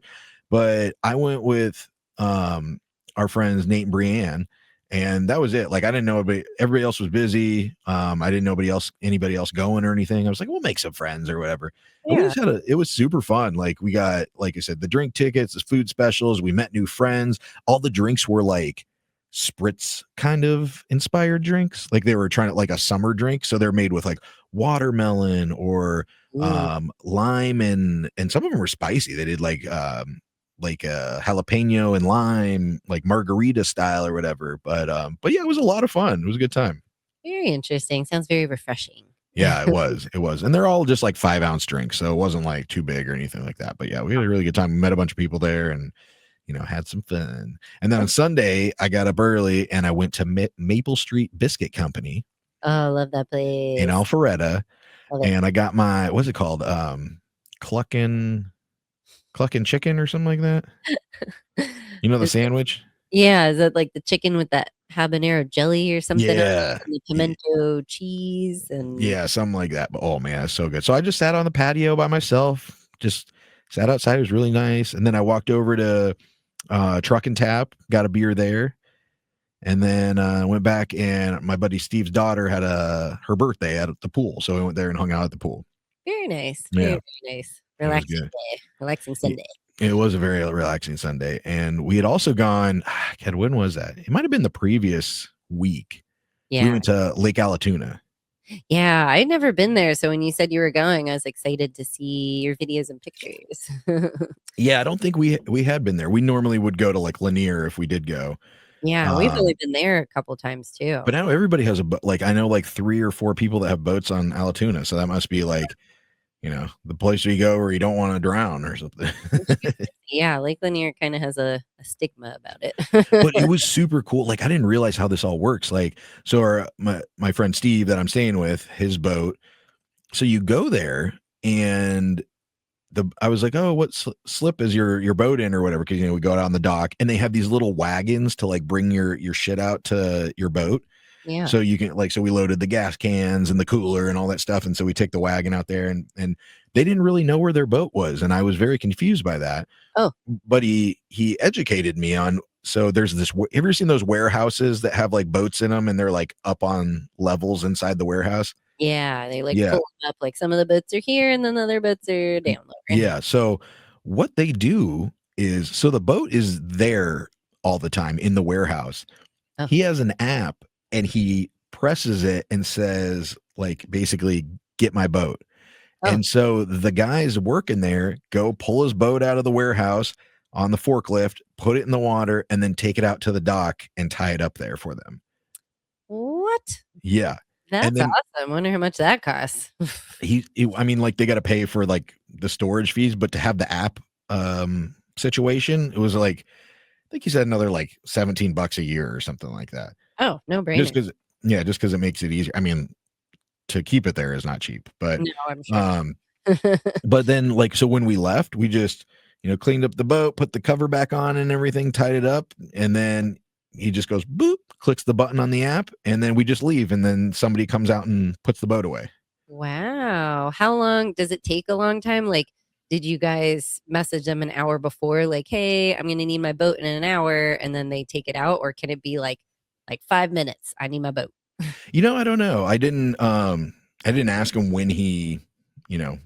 But I went with our friends Nate and Brianne, and that was it. Like I didn't know everybody else was busy. I didn't know anybody else going or anything. I was like, we'll make some friends or whatever. And we Yeah. just it was super fun. Like we got, like I said, the drink tickets, the food specials, we met new friends. All the drinks were like spritz kind of inspired drinks. Like they were trying to like a summer drink. So they're made with like watermelon or Ooh, lime, and some of them were spicy. They did like jalapeno and lime, like margarita style or whatever. But yeah, it was a lot of fun. It was a good time. very interesting. Sounds very refreshing. Yeah, it was. It was. And they're all just like 5-ounce drinks. So it wasn't like too big or anything like that. But yeah, we had a really good time. We met a bunch of people there and, had some fun. And then on Sunday, I got up early and I went to Maple Street Biscuit Company Oh, love that place. in Alpharetta. Love it. And I got my, what's it called? Cluckin' chicken or something like that. You know, the Is it- sandwich? yeah, is that like the chicken with that habanero jelly or something on it, Yeah. and the pimento cheese and Yeah, something like that. But oh man, it's so good. So I just sat on the patio by myself, just sat outside. It was really nice. And then I walked over to Truck and Tap, got a beer there, and then went back. And my buddy Steve's daughter had her birthday at the pool, so we went there and hung out at the pool. very nice. Yeah, Very, very nice. it was Relaxing good. day. Relaxing Sunday. It was a very relaxing Sunday, and we had also gone. God, when was that? It might have been the previous week. We Yeah. went to Lake Allatoona. Yeah, I'd never been there. So when you said you were going, I was excited to see your videos and pictures. Yeah, I don't think we had been there. We normally would go to like Lanier if we did go. Yeah, we've only been there a couple times too. But now everybody has a boat. Like I know like 3 or 4 people that have boats on Allatoona. So that must be like, the place where you go where you don't want to drown or something. Yeah, Lake Lanier kind of has a stigma about it. But it was super cool. Like I didn't realize how this all works. Like, so my friend Steve that I'm staying with, his boat. So you go there and I was like, oh, what slip is your boat in or whatever? Cause we go out on the dock and they have these little wagons to like bring your shit out to your boat. Yeah. So you can so we loaded the gas cans and the cooler and all that stuff. And so we take the wagon out there and they didn't really know where their boat was. And I was very confused by that. Oh. But he educated me on, so there's this, have you ever seen those warehouses that have like boats in them and they're like up on levels inside the warehouse? Yeah, they like Yeah. pull them up. Like some of the boats are here and then the other boats are down lower. Yeah. So what they do is, so the boat is there all the time in the warehouse. Oh. He has an app and he presses it and says, like, basically, get my boat. Oh. And so the guys working there go pull his boat out of the warehouse on the forklift, put it in the water, and then take it out to the dock and tie it up there for them. What? Yeah. That's then- awesome. Wonder how much that costs. I mean, like they got to pay for like the storage fees, but to have the app situation, it was like, I think he said another like $17 a year or something like that. Oh, no brainer. Just because it makes it easier. I mean, to keep it there is not cheap, but No, I'm sure. But then, like, so when we left, we just, cleaned up the boat, put the cover back on and everything, tied it up. And then he just goes, boop, clicks the button on the app. And then we just leave. And then somebody comes out and puts the boat away. Wow. How long does it take? A long time? Like, did you guys message them an hour before? Like, hey, I'm going to need my boat in an hour. And then they take it out? Or can it be like 5 minutes? I need my boat. I don't know. I didn't ask him when he,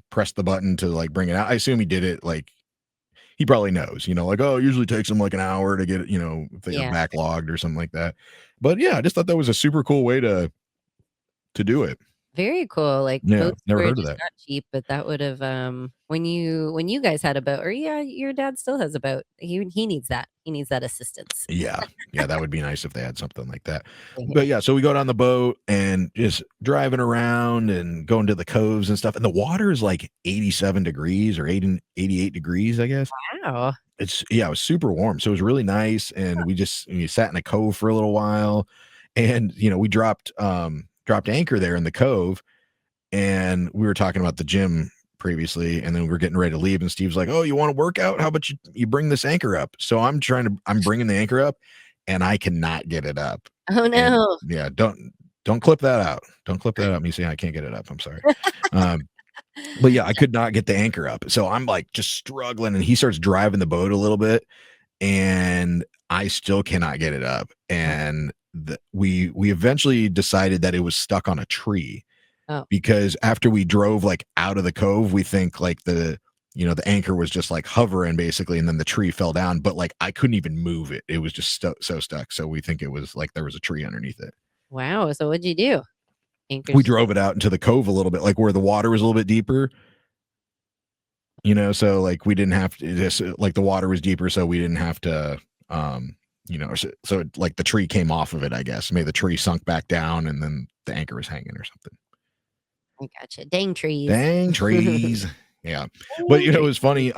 pressed the button to like bring it out. I assume he did it like, he probably knows, like, oh, it usually takes him like an hour to get it, if they are backlogged or something like that. But yeah, I just thought that was a super cool way to do it. Very cool. Like, Yeah, boat never storage heard of is that. not cheap, but that would have when you guys had a boat, or your dad still has a boat. He needs that. He needs that assistance. Yeah, that would be nice if they had something like that. But yeah, so we go down the boat and just driving around and going to the coves and stuff. And the water is like 87 degrees or 88 degrees, I guess. Wow. It was super warm. So it was really nice. And we sat in a cove for a little while. And we dropped anchor there in the cove. And we were talking about the gym previously, and then we were getting ready to leave, and Steve's like, oh, you want to work out? How about you bring this anchor up? So I'm bringing the anchor up, and I cannot get it up. Oh no. And, yeah, don't clip that out. Don't clip that out. Me saying I can't get it up. I'm sorry. But yeah, I could not get the anchor up. So I'm like just struggling, and he starts driving the boat a little bit, and I still cannot get it up. And we eventually decided that it was stuck on a tree. Oh. Because after we drove like out of the cove, we think like the anchor was just like hovering basically, and then the tree fell down, but like I couldn't even move it. It was just so stuck. So we think it was like there was a tree underneath it. Wow. So what'd you do? We drove it out into the cove a little bit, like where the water was a little bit deeper. So like we didn't have to just like the water was deeper, so we didn't have to so like the tree came off of it, I guess. Maybe the tree sunk back down and then the anchor was hanging or something. I gotcha. Dang trees. Dang trees. Yeah. But it was funny.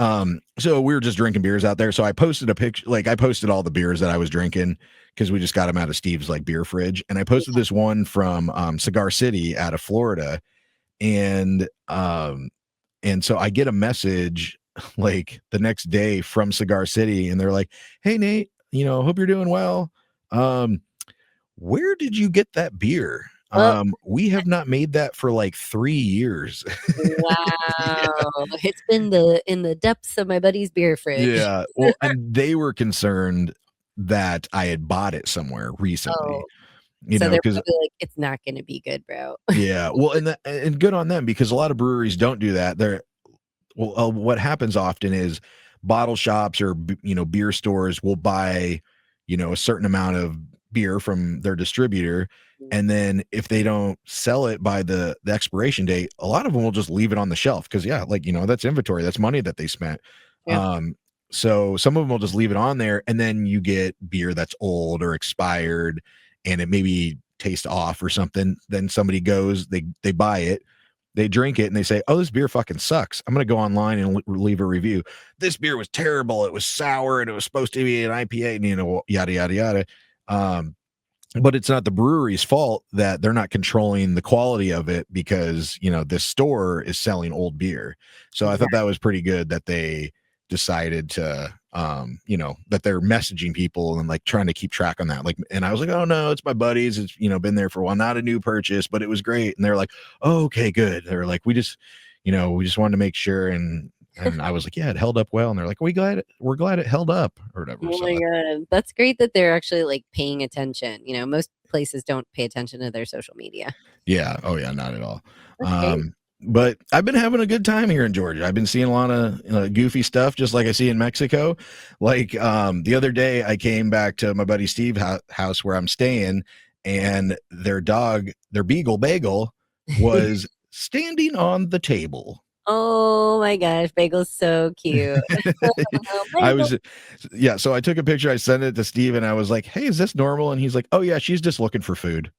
So we were just drinking beers out there. So I posted a picture, like I posted all the beers that I was drinking because we just got them out of Steve's like beer fridge. And I posted this one from Cigar City out of Florida. And so I get a message like the next day from Cigar City, and they're like, hey Nate, hope you're doing well. Where did you get that beer? We have not made that for like 3 years. Wow. Yeah. It's been in the depths of my buddy's beer fridge. Yeah. Well, and they were concerned that I had bought it somewhere recently. Oh. So they're probably like, it's not going to be good, bro. Yeah. Well, and good on them, because a lot of breweries don't do that. What happens often is bottle shops or beer stores will buy a certain amount of beer from their distributor, and then if they don't sell it by the expiration date, a lot of them will just leave it on the shelf because that's inventory, that's money that they spent. Yeah. So some of them will just leave it on there, and then you get beer that's old or expired and it maybe tastes off or something. Then somebody goes, they buy it, they drink it, and they say, oh, this beer fucking sucks. I'm going to go online and leave a review. This beer was terrible. It was sour and it was supposed to be an IPA and, yada, yada, yada. But it's not the brewery's fault that they're not controlling the quality of it, because, this store is selling old beer. So I thought that was pretty good that they decided to, that they're messaging people and like trying to keep track on that. Like, and I was like, oh no, it's my buddies. It's, been there for a while, not a new purchase, but it was great. And they're like, oh, okay, good. They're like, we just wanted to make sure. And I was like, yeah, it held up well. And they're like, we're glad it held up or whatever. Oh my God. That's great that they're actually like paying attention. Most places don't pay attention to their social media. Yeah. Oh yeah. Not at all. But I've been having a good time here in Georgia. I've been seeing a lot of goofy stuff, just like I see in Mexico. Like the other day I came back to my buddy Steve's house where I'm staying, and their dog, their beagle Bagel, was standing on the table. Oh my gosh, Bagel's so cute. So I took a picture, I sent it to Steve, and I was like, hey, is this normal? And he's like, oh yeah, she's just looking for food.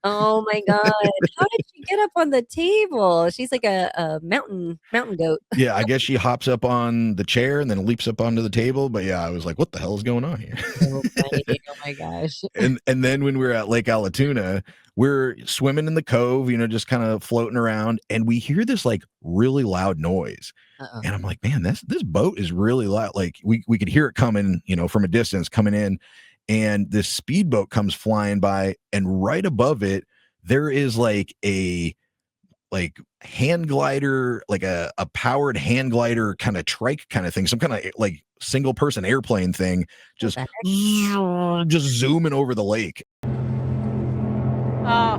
Oh my god. How did she get up on the table? She's like a mountain goat. Yeah, I guess she hops up on the chair and then leaps up onto the table. But yeah, I was like, what the hell is going on here? So funny. Oh my gosh. And then when we were at Lake Alatuna, we're swimming in the cove, just kind of floating around, and we hear this like really loud noise. Uh-oh. And I'm like, man, this boat is really loud. Like we could hear it coming, from a distance coming in, and this speedboat comes flying by, and right above it, there is like a hand glider, like a powered hand glider kind of trike kind of thing, some kind of like single person airplane thing, just zooming over the lake. Oh.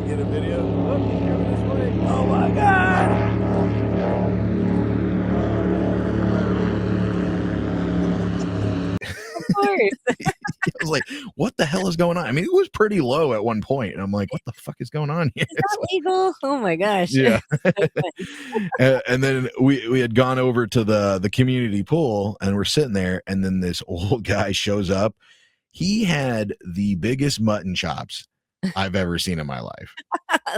Get a video. Oh my god! Of course. I was like, what the hell is going on? I mean, it was pretty low at one point, and I'm like, what the fuck is going on here? Is that legal? Oh my gosh. Yeah. And then we had gone over to the community pool, and we're sitting there, and then this old guy shows up. He had the biggest mutton chops I've ever seen in my life.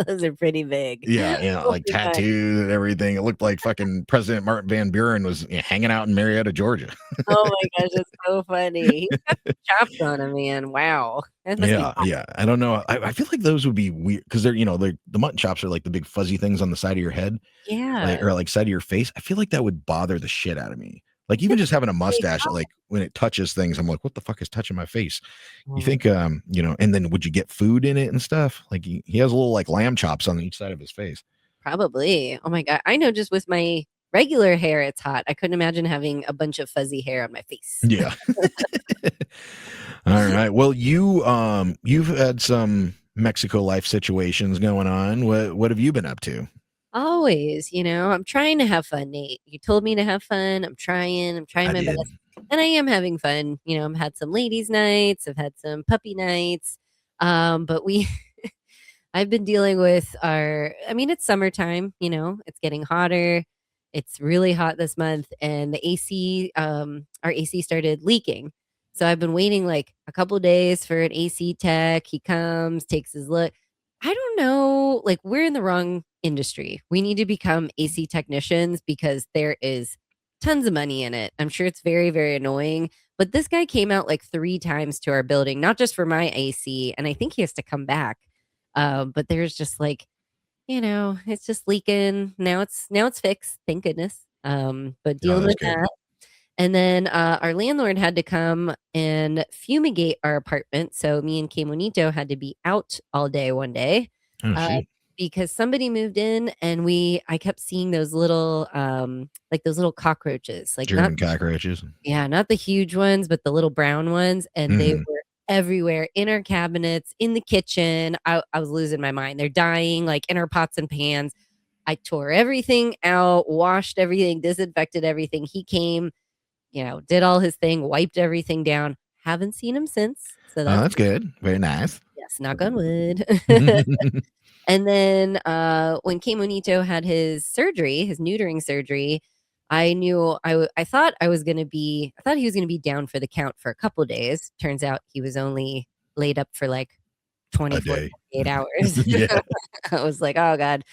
Those are pretty big. Yeah, like tattoos and everything. It looked like fucking President Martin Van Buren was hanging out in Marietta, Georgia. Oh my gosh, that's so funny. He's got some chops on him, man. Wow. That must be awesome. Yeah. I don't know. I feel like those would be weird because they're, the mutton chops are like the big fuzzy things on the side of your head. Yeah. Or like side of your face. I feel like that would bother the shit out of me. Like even just having a mustache, like when it touches things, I'm like, what the fuck is touching my face? You think, and then would you get food in it and stuff? Like he has a little like lamb chops on each side of his face. Probably. Oh my god. I know just with my regular hair, it's hot. I couldn't imagine having a bunch of fuzzy hair on my face. Yeah. All right. Well, you've had some Mexico life situations going on. What have you been up to? Always, I'm trying to have fun, Nate. You told me to have fun. I'm trying my best. And I am having fun. I've had some ladies' nights, I've had some puppy nights. But I've been dealing with it's summertime, it's getting hotter. It's really hot this month, and the AC, our AC started leaking. So I've been waiting like a couple days for an AC tech. He comes, takes his look. I don't know, like we're in the wrong industry. We need to become AC technicians because there is tons of money in it. I'm sure it's very, very annoying. But this guy came out like 3 times to our building, not just for my AC, and I think he has to come back. But there's just like, it's just leaking. Now it's fixed, thank goodness. But dealing with that. And then our landlord had to come and fumigate our apartment. So me and Kay Monito had to be out all day one day because somebody moved in, and I kept seeing those little those little cockroaches, like German cockroaches. Yeah, not the huge ones, but the little brown ones, and they were everywhere in our cabinets, in the kitchen. I was losing my mind. They're dying like in our pots and pans. I tore everything out, washed everything, disinfected everything. He came, did all his thing, wiped everything down. Haven't seen him since. So that's good. Very nice. Yes, knock on wood. And then when Kay Monito had his surgery, his neutering surgery, I knew I thought he was gonna be down for the count for a couple days. Turns out he was only laid up for like 24 to 48 hours. Yeah. I was like, oh God.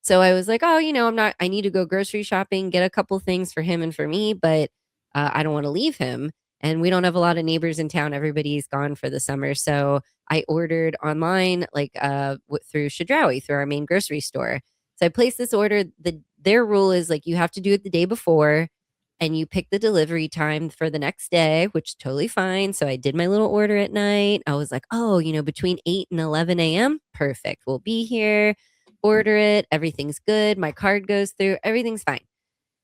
So I was like, oh, I need to go grocery shopping, get a couple things for him and for me, but I don't want to leave him. And we don't have a lot of neighbors in town. Everybody's gone for the summer. So I ordered online, like through Chedraui, through our main grocery store. So I placed this order. Their rule is like you have to do it the day before, and you pick the delivery time for the next day, which is totally fine. So I did my little order at night. I was like, oh, between 8 and 11 a.m. Perfect. We'll be here. Order it. Everything's good. My card goes through. Everything's fine.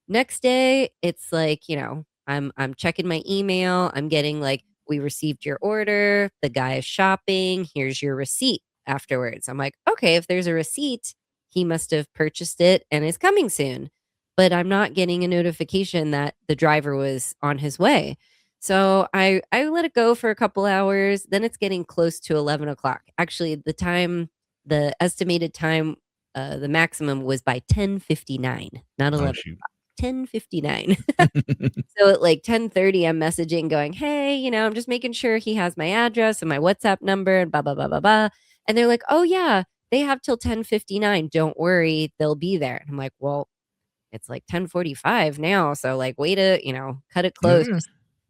Next day, it's like, I'm checking my email. I'm getting like, we received your order. The guy is shopping. Here's your receipt afterwards. I'm like, okay, if there's a receipt, he must have purchased it and is coming soon. But I'm not getting a notification that the driver was on his way. So I let it go for a couple hours. Then it's getting close to 11 o'clock. Actually, the estimated time, the maximum was by 10:59, not 11. 10:59. So at like 10:30, I'm messaging going, hey, I'm just making sure he has my address and my WhatsApp number and blah, blah, blah, blah, blah. And they're like, oh, yeah, they have till 10:59. Don't worry, they'll be there. And I'm like, well, it's like 10:45 now. So like, way to, cut it close. Yeah.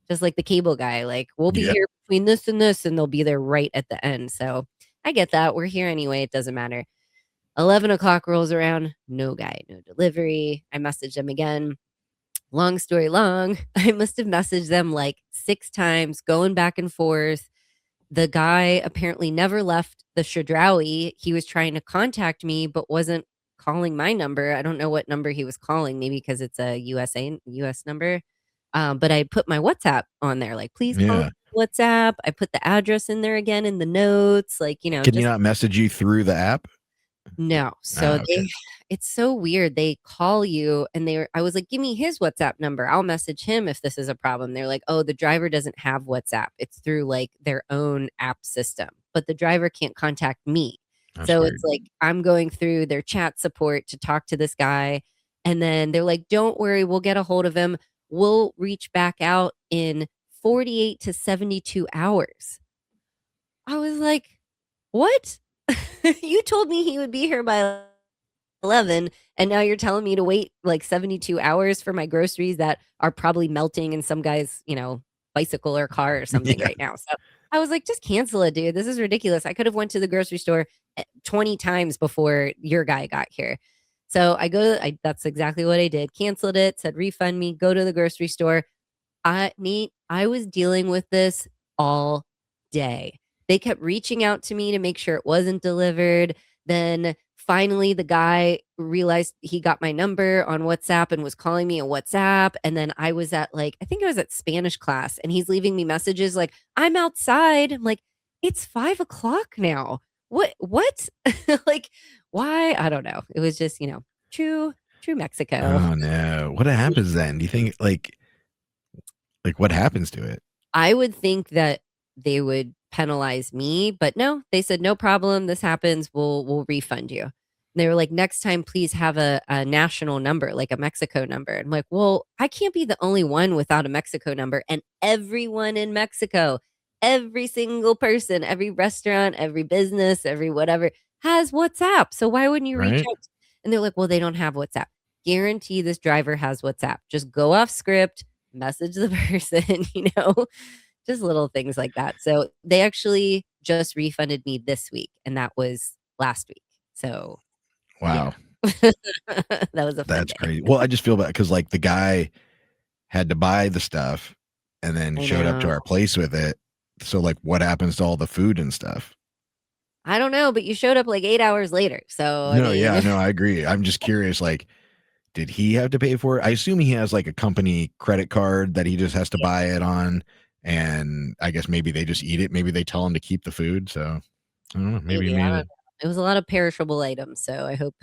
Just like the cable guy, like, we'll be Yeah. here between this and this, and they'll be there right at the end. So I get that. We're here anyway. It doesn't matter. 11 o'clock rolls around. No guy, no delivery. I message them again. Long story long, I must have messaged them like 6 times, going back and forth. The guy apparently never left the Chedraui. He was trying to contact me, but wasn't calling my number. I don't know what number he was calling, maybe because it's a US number. But I put my WhatsApp on there, like, please call Yeah. WhatsApp. I put the address in there again in the notes, like, Can you just not message you through the app? no. So Okay. it's so weird. They call you and I was like, give me his WhatsApp number. I'll message him if this is a problem. They're like, oh, the driver doesn't have WhatsApp. It's through like their own app system, but the driver can't contact me. That's So weird. it's like, I'm going through their chat support to talk to this guy. And then they're like, don't worry, we'll get a hold of him. We'll reach back out in 48 to 72 hours. I was like, what? You told me he would be here by 11, and now you're telling me to wait like 72 hours for my groceries that are probably melting in some guy's, bicycle or car or something Yeah. right now. So I was like, just cancel it, dude. This is ridiculous. I could have went to the grocery store 20 times before your guy got here. So that's exactly what I did. Canceled it, said refund me, go to the grocery store. I was dealing with this all day. They kept reaching out to me to make sure it wasn't delivered. Then finally the guy realized he got my number on WhatsApp and was calling me on WhatsApp. And then I was I think I was at Spanish class, and he's leaving me messages like, I'm outside. I'm like, it's 5 o'clock now. What? Like, why? I don't know. It was just, true Mexico. Oh no. What happens then? Do you think like what happens to it? I would think that they would penalize me, but no, they said, no problem. This happens. We'll refund you. And they were like, next time, please have a national number, like a Mexico number. I'm like, well, I can't be the only one without a Mexico number. And everyone in Mexico, every single person, every restaurant, every business, every whatever has WhatsApp. So why wouldn't you reach Right. out? And they're like, well, they don't have WhatsApp. Guarantee this driver has WhatsApp. Just go off script, message the person, just little things like that. So they actually just refunded me this week, and that was last week. So Wow. that was a fun That's day. crazy. Well, I just feel bad because like the guy had to buy the stuff and then I showed up to know. our place with it. So like what happens to all the food and stuff? I don't know, but you showed up like 8 hours later. So I No, yeah, mean, no, I agree. I'm just curious, like, did he have to pay for it? I assume he has like a company credit card that he just has to yeah, buy it on. And I guess maybe they just eat it. Maybe they tell him to keep the food. So I don't know. Maybe he maybe I made don't it. know. It was a lot of perishable items, so I hope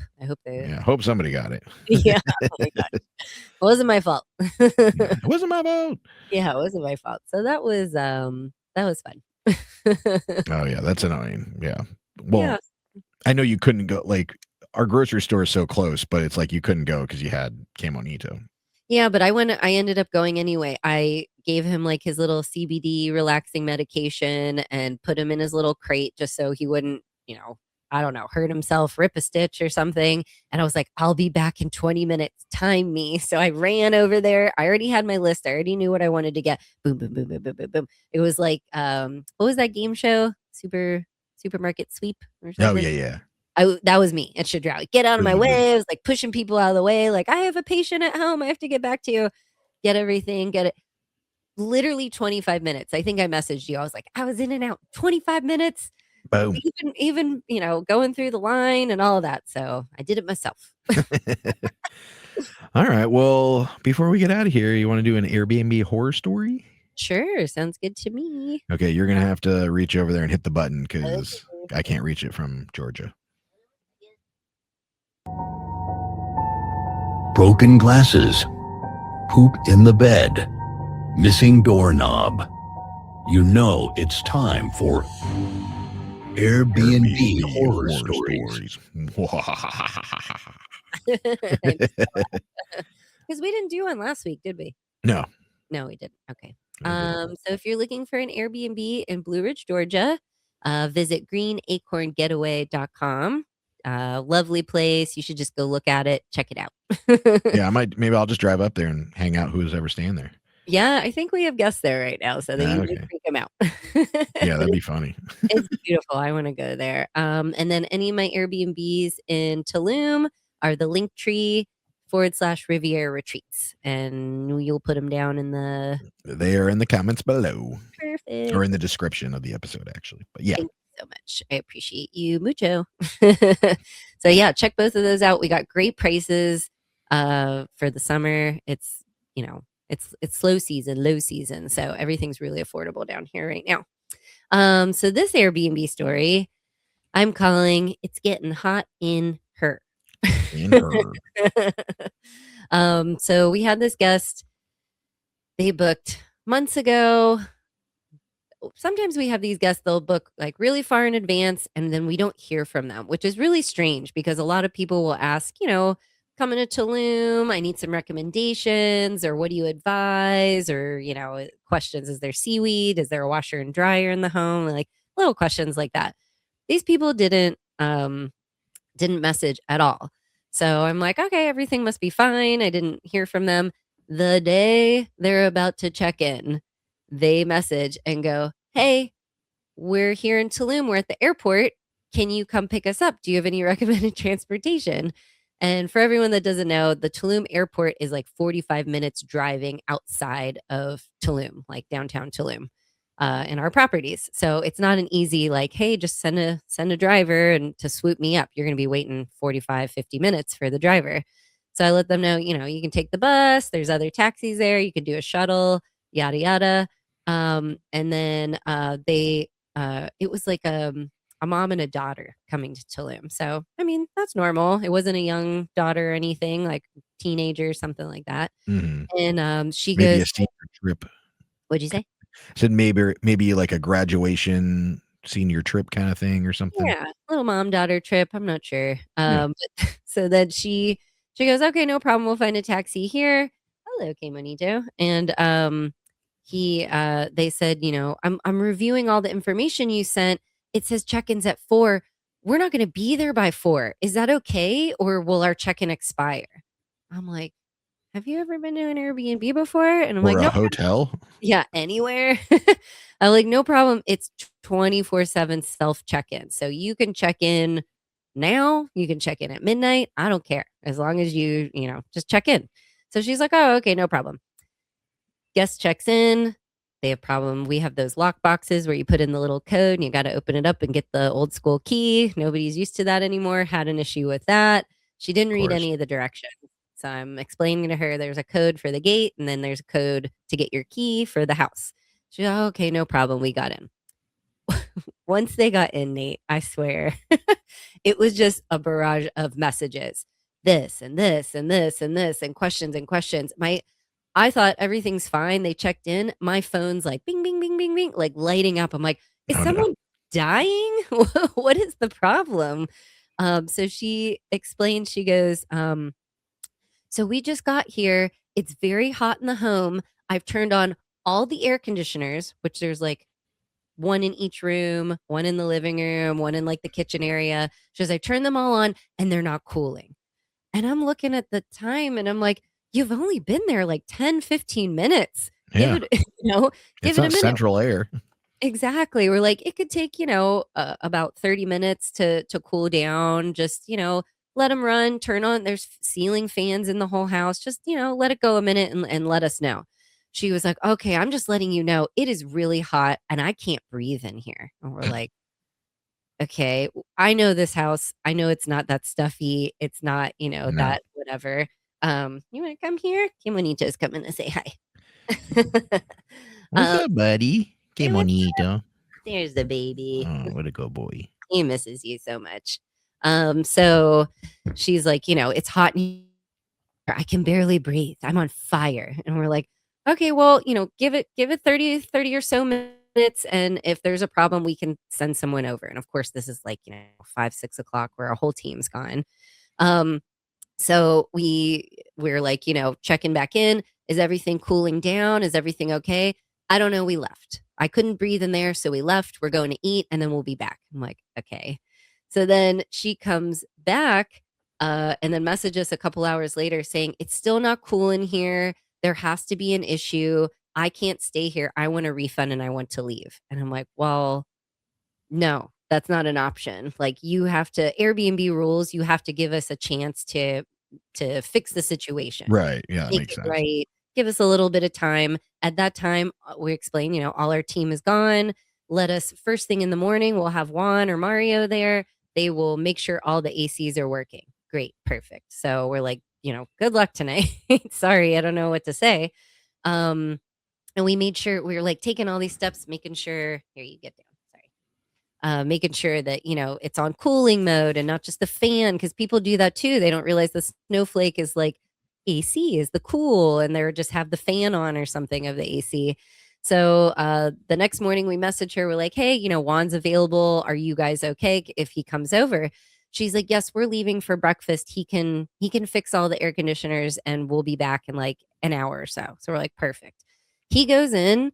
they. Yeah. Hope somebody got it. Yeah, oh my God. It wasn't my fault. Yeah, it wasn't my fault. Yeah, it wasn't my fault. So that was fun. Oh yeah, that's annoying. Yeah. Well, Yeah. I know you couldn't go. Like our grocery store is so close, but it's like you couldn't go because you had Camonito. Yeah, but I ended up going anyway. I gave him like his little CBD relaxing medication and put him in his little crate just so he wouldn't, I don't know, hurt himself, rip a stitch or something. And I was like, I'll be back in 20 minutes. Time me. So I ran over there. I already had my list. I already knew what I wanted to get. Boom, boom, boom, boom, boom, boom, boom. It was like, what was that game show? Supermarket Sweep or Oh something? yeah. That was me at Chedraui. Get out of my Boom, boom, boom. way. I was like pushing people out of the way. Like, I have a patient at home. I have to get back to you. Get everything. Get it. Literally 25 minutes. I think I messaged you. I was like, I was in and out 25 minutes. Boom. Even going through the line and all of that. So I did it myself. All right. Well, before we get out of here, you want to do an Airbnb horror story? Sure. Sounds good to me. Okay, you're gonna have to reach over there and hit the button because I can't reach it from Georgia. Broken glasses, poop in the bed, missing doorknob. You know it's time for Airbnb horror stories. Because we do one last week, did we? No. No, we didn't. Okay. I So if you're looking for an Airbnb in Blue Ridge, Georgia, visit greenacorngetaway.com. Lovely place. You should just go look at it, check it out. Yeah, maybe I'll just drive up there and hang out who's ever staying there. Yeah, I think we have guests there right now, so they usually Okay. freak them out. Yeah, that'd be funny. It's beautiful. I want to go there. And then any of my Airbnbs in Tulum are the Linktree/Riviera Retreats, and you'll put them down in the They are in the comments below perfect. or in the description of the episode, actually. But yeah, Thank you so much. I appreciate you mucho. So yeah, check both of those out. We got great prices for the summer. It's it's slow season, low season, so everything's really affordable down here right now. So this Airbnb story, I'm calling "It's Getting Hot in Her." in her. So we had this guest. They booked months ago. Sometimes we have these guests, they'll book like really far in advance and then we don't hear from them, which is really strange because a lot of people will ask, coming to Tulum, I need some recommendations, or what do you advise? Or, questions. Is there seaweed? Is there a washer and dryer in the home? Like little questions like that. These people didn't message at all. So I'm like, okay, everything must be fine. I didn't hear from them. The day they're about to check in, they message and go, "Hey, we're here in Tulum. We're at the airport. Can you come pick us up? Do you have any recommended transportation?" And for everyone that doesn't know, the Tulum airport is like 45 minutes driving outside of Tulum, like downtown Tulum, in our properties. So it's not an easy like, hey, just send a driver and to swoop me up. You're going to be waiting 45, 50 minutes for the driver. So I let them know, you can take the bus. There's other taxis there. You can do a shuttle, yada, yada. And then it was like a mom and a daughter coming to Tulum. So, I mean, that's normal. It wasn't a young daughter or anything, like teenager, something like that. Mhm. And she Maybe goes, a senior trip. "What'd you say?" Said maybe like a graduation senior trip kind of thing or something. Yeah, little mom-daughter trip. I'm not sure. Yeah. But so then she goes, "Okay, no problem. We'll find a taxi here." Hello, que bonito. And they said, I'm reviewing all the information you sent. It says check-ins at 4. We're not going to be there by 4. Is that okay? Or will our check-in expire? I'm like, have you ever been to an Airbnb before? And I'm Or like, a no. hotel. Yeah, anywhere. I'm like, no problem. It's 24/7 self check-in. So you can check in now, you can check in at midnight. I don't care. As long as you just check in. So she's like, "Oh, okay, no problem." Guest checks in. They have problem. We have those lock boxes where you put in the little code and you got to open it up and get the old school key. Nobody's used to that anymore. Had an issue with that. She didn't read course. any of the directions. So I'm explaining to her there's a code for the gate and then there's a code to get your key for the house. She's like, "Oh, okay, no problem." We got in. Once they got in, Nate, I swear, it was just a barrage of messages. This and this and this and this and questions and questions. I thought everything's fine. They checked in. My phone's like bing, bing, bing, bing, bing, like lighting up. I'm like, is Oh, no. someone dying? What is the problem? So she explained, she goes, "So we just got here. It's very hot in the home. I've turned on all the air conditioners," which there's like one in each room, one in the living room, one in like the kitchen area. She goes, "I turned them all on and they're not cooling." And I'm looking at the time and I'm like, you've only been there like 10, 15 minutes. Yeah. Give it, give It's it a not minute. central air. Exactly. We're like, it could take, about 30 minutes to cool down. Just, let them run, turn on. There's ceiling fans in the whole house. Just, let it go a minute and let us know. She was like, "Okay, I'm just letting you know it is really hot and I can't breathe in here." And we're like, okay, I know this house. I know it's not that stuffy. It's not, No. that whatever. You want to come here? Qué bonito's coming to say hi. What's Um, up, buddy? Que hey, what's bonito. There's the baby. Oh, what a good boy. He misses you so much. So she's like, it's hot in here. I can barely breathe. I'm on fire. And we're like, okay, well, give it 30 or so minutes. And if there's a problem, we can send someone over. And of course, this is like, 5, 6 o'clock where our whole team's gone. Um, So we're like, checking back in. Is everything cooling down? Is everything okay? I don't know. We left. I couldn't breathe in there, so we left. We're going to eat, and then we'll be back. I'm like, okay. So then she comes back, and then messages a couple hours later saying, it's still not cool in here. There has to be an issue. I can't stay here. I want a refund and I want to leave. And I'm like, well, no, that's not an option. Like, you have to, Airbnb rules, you have to give us a chance to fix the situation, Right. Yeah, that make makes it sense. right, give us a little bit of time. At that time, we explain, all our team is gone. Let us, first thing in the morning, we'll have Juan or Mario there. They will make sure all the ACs are working. Great, perfect. So we're like, good luck tonight. Sorry, I don't know what to say. And we made sure we were like taking all these steps, making sure, here, you get down. Sorry. Making sure that, it's on cooling mode and not just the fan, because people do that too. They don't realize the snowflake is like AC is the cool, and they're just have the fan on or something of the AC. So the next morning we message her. We're like, hey, Juan's available. Are you guys okay if he comes over? She's like, yes, we're leaving for breakfast. He can fix all the air conditioners and we'll be back in like an hour or so. So we're like, perfect. He goes in.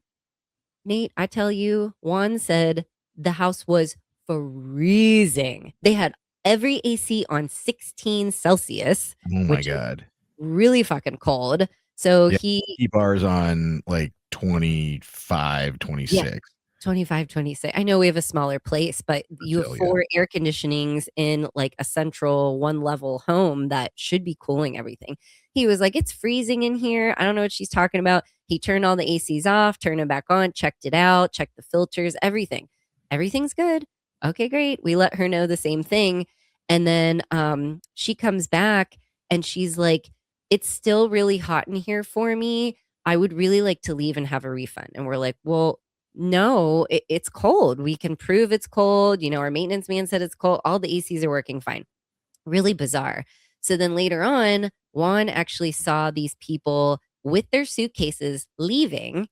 Nate, I tell you, Juan said the house was freezing. They had every AC on 16 Celsius, Oh my which is God. really fucking cold. So Yeah, he keep ours on like 25, 26. 25, 26. I know we have a smaller place, but you have Still, 4 air conditionings in like a central 1-level home that should be cooling everything. He was like, it's freezing in here. I don't know what she's talking about. He turned all the ACs off, turned them back on, checked it out, checked the filters, everything. Everything's good. Okay, great. We let her know the same thing. And then she comes back and she's like, it's still really hot in here for me. I would really like to leave and have a refund. And we're like, well, no, it's cold. We can prove it's cold. Our maintenance man said it's cold. All the ACs are working fine. Really bizarre. So then later on, Juan actually saw these people with their suitcases leaving.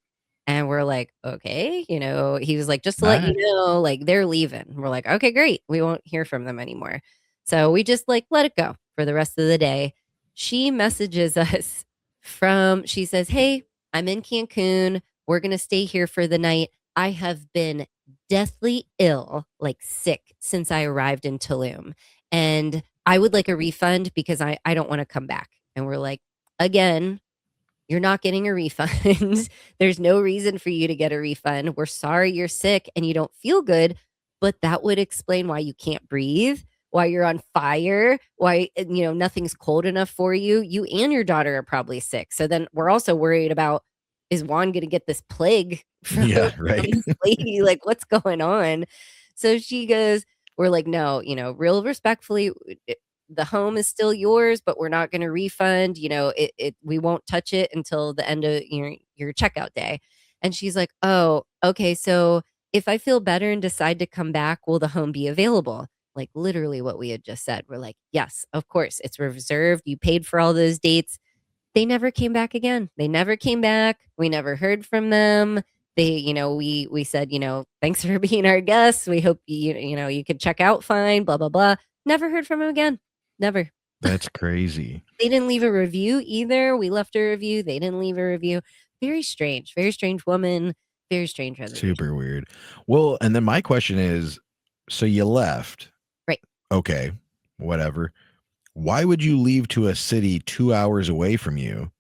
And we're like, okay, he was like, just to let you Nice. know, like, they're leaving. We're like, okay, great. We won't hear from them anymore. So we just like let it go for the rest of the day. She messages us she says, hey, I'm in Cancun. We're going to stay here for the night. I have been deathly ill, like sick, since I arrived in Tulum. And I would like a refund because I don't want to come back. And we're like, again, you're not getting a refund. There's no reason for you to get a refund. We're sorry you're sick and you don't feel good, but that would explain why you can't breathe, why you're on fire, why nothing's cold enough for you. You and your daughter are probably sick. So then we're also worried about, is Juan going to get this plague from, Yeah, from right. this lady? Like, what's going on? So she goes, we're like, no, real respectfully, the home is still yours, but we're not going to refund. We won't touch it until the end of your checkout day. And she's like, oh, okay. So if I feel better and decide to come back, will the home be available? Like literally what we had just said. We're like, yes, of course, it's reserved. You paid for all those dates. They never came back again. They never came back. We never heard from them. They, we said, thanks for being our guests. We hope you could check out fine, blah, blah, blah. Never heard from them again. Never. That's crazy. They didn't leave a review either. We left a review. They didn't leave a review. Very strange woman. Very strange reservation. Super weird. Well, and then my question is, so you left. Right. Okay, whatever. Why would you leave to a city 2 hours away from you?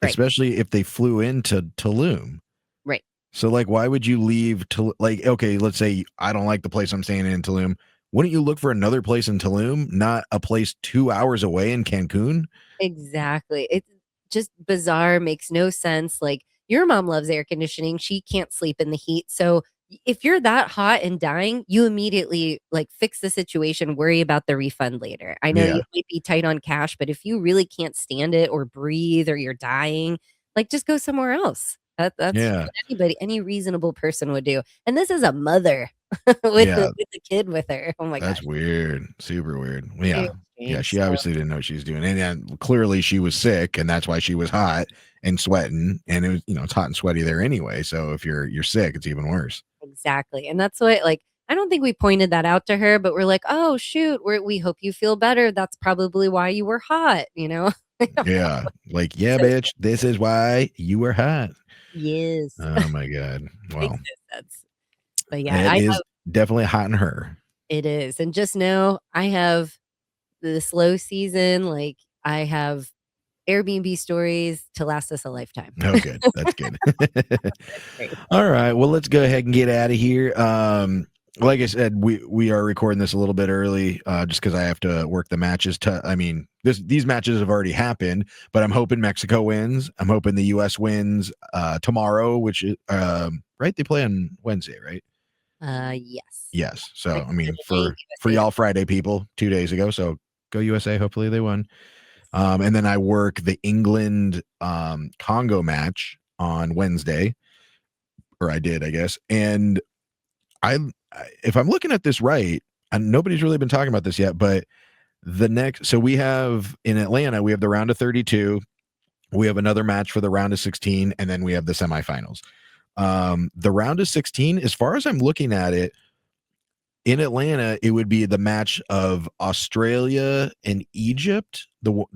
Right. Especially if they flew into Tulum. Right. So like, why would you leave to like, okay, let's say I don't like the place I'm staying in Tulum. Wouldn't you look for another place in Tulum, not a place 2 hours away in Cancun? Exactly. It's just bizarre, makes no sense. Like, your mom loves air conditioning. She can't sleep in the heat. So if you're that hot and dying, you immediately like fix the situation, worry about the refund later. I know Yeah. you might be tight on cash, but if you really can't stand it or breathe or you're dying, like just go somewhere else. That's Yeah. what any reasonable person would do. And this is a mother Yeah. with the kid with her. Oh my That's gosh. weird. Super weird. Very Yeah. Yeah. strange. She So, obviously didn't know what she was doing. And clearly she was sick, and that's why she was hot and sweating. And it was, it's hot and sweaty there anyway. So if you're sick, it's even worse. exactly. And that's what, like, I don't think we pointed that out to her, but we're like, oh shoot, we hope you feel better. That's probably why you were hot, you know? Yeah. Like, yeah, So- bitch, this is why you were hot. Yes. Oh my God. Well, Makes no sense. But yeah, it is definitely hot in her. it is. And just know I have the slow season. Like I have Airbnb stories to last us a lifetime. Oh, good. That's good. Great. All right. Well, let's go ahead and get out of here. Like I said, we are recording this a little bit early, just because I have to work the matches. These matches have already happened, but I'm hoping Mexico wins. I'm hoping the U.S. wins tomorrow, which is right. They play on Wednesday, right? Yes. Yes. So Like, I mean, USA. for y'all Friday people, 2 days ago. So go USA. Hopefully they won. And then I work the England Congo match on Wednesday, or I did, I guess. And if I'm looking at this right, and nobody's really been talking about this yet, but so we have in Atlanta, we have the round of 32. We have another match for the round of 16, and then we have the semifinals. The round of 16, as far as I'm looking at it, in Atlanta, it would be the match of Australia and Egypt, the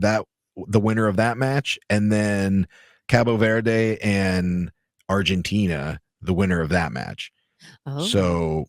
winner of that match, and then Cabo Verde and Argentina, the winner of that match. Oh, So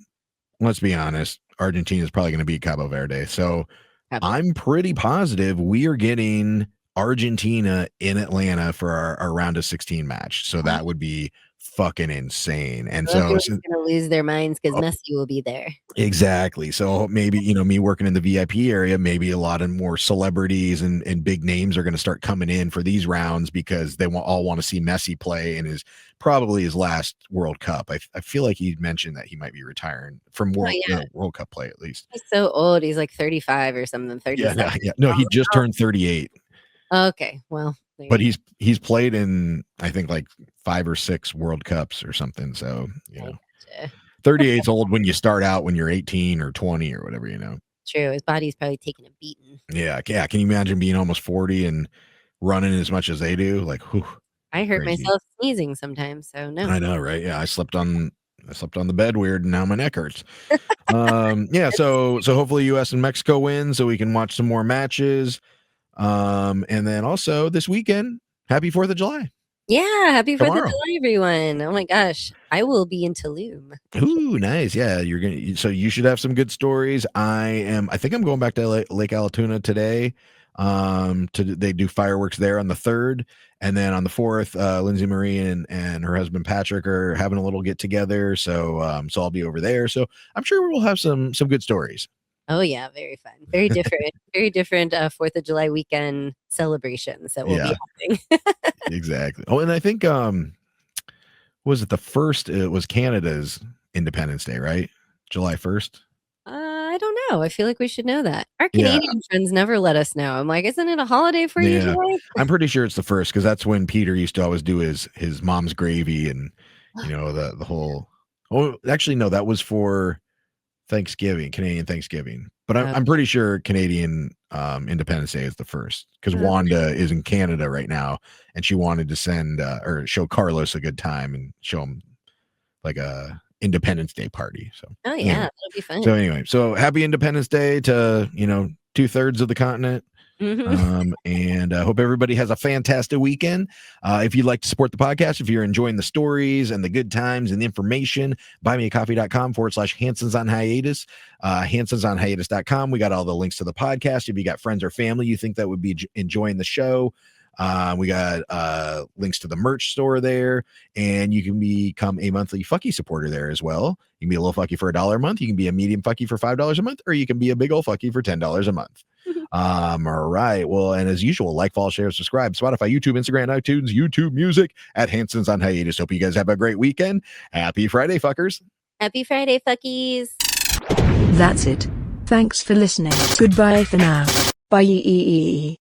let's be honest, Argentina is probably going to beat Cabo Verde. So probably. I'm pretty positive we are getting Argentina in Atlanta for our round of 16 match. So that would be fucking insane. And so Everyone's gonna lose their minds because Oh. Messi will be there. exactly. So maybe, me working in the VIP area, maybe a lot of more celebrities and big names are going to start coming in for these rounds because they all want to see Messi play in probably his last World Cup. I feel like he mentioned that he might be retiring from World Cup play at least. He's so old. He's like 35 or something. 37. Yeah. No, he just turned 38. Okay. Well, But he's played in, I think, like 5 or 6 World Cups or something. So, gotcha. 38's old when you start out when you're 18 or 20 or whatever, True. His body's probably taking a beating. Yeah. Can you imagine being almost 40 and running as much as they do? Like, whew, I hurt crazy. myself sneezing sometimes, so no. I know, right? Yeah, I slept on the bed weird, and now my neck hurts. Yeah. So hopefully U.S. and Mexico win, so we can watch some more matches. And then also this weekend, happy 4th of July. Yeah, happy 4th of Tomorrow. July, everyone. Oh my gosh. I will be in Tulum. Ooh, nice. Yeah, so you should have some good stories. I think I'm going back to Lake Allatoona today. They do fireworks there on the 3rd, and then on the 4th, Lindsay Marie and her husband Patrick are having a little get together. So I'll be over there. So I'm sure we'll have some good stories. Oh yeah, very fun. Very different. Very different 4th of July weekend celebrations that will be happening. Exactly. Oh, and I think was it the first? It was Canada's Independence Day, right? July 1st. I don't know. I feel like we should know that. Our Canadian friends never let us know. I'm like, isn't it a holiday for you today? I'm pretty sure it's the 1st because that's when Peter used to always do his mom's gravy and the whole. Oh, actually, no, that was for Thanksgiving, Canadian Thanksgiving. But I'm pretty sure Canadian Independence Day is the 1st because Wanda is in Canada right now, and she wanted to send or show Carlos a good time and show him like a Independence Day party. So That'll be fun. So anyway, so happy Independence Day to 2/3 of the continent. And I hope everybody has a fantastic weekend. If you'd like to support the podcast, if you're enjoying the stories and the good times and the information, buymeacoffee.com/Hansons on Hiatus, hansonsonhiatus.com. We got all the links to the podcast. If you got friends or family you think that would be enjoying the show, we got links to the merch store there, and you can become a monthly fucky supporter there as well. You can be a little fucky for $1 a month. You can be a medium fucky for $5 a month, or you can be a big old fucky for $10 a month. All right. Well, and as usual, like, follow, share, subscribe, Spotify, YouTube, Instagram, iTunes, YouTube Music at Hansons on Hiatus. Hope you guys have a great weekend. Happy Friday, fuckers. Happy Friday, fuckies. That's it. Thanks for listening. Goodbye for now. Bye.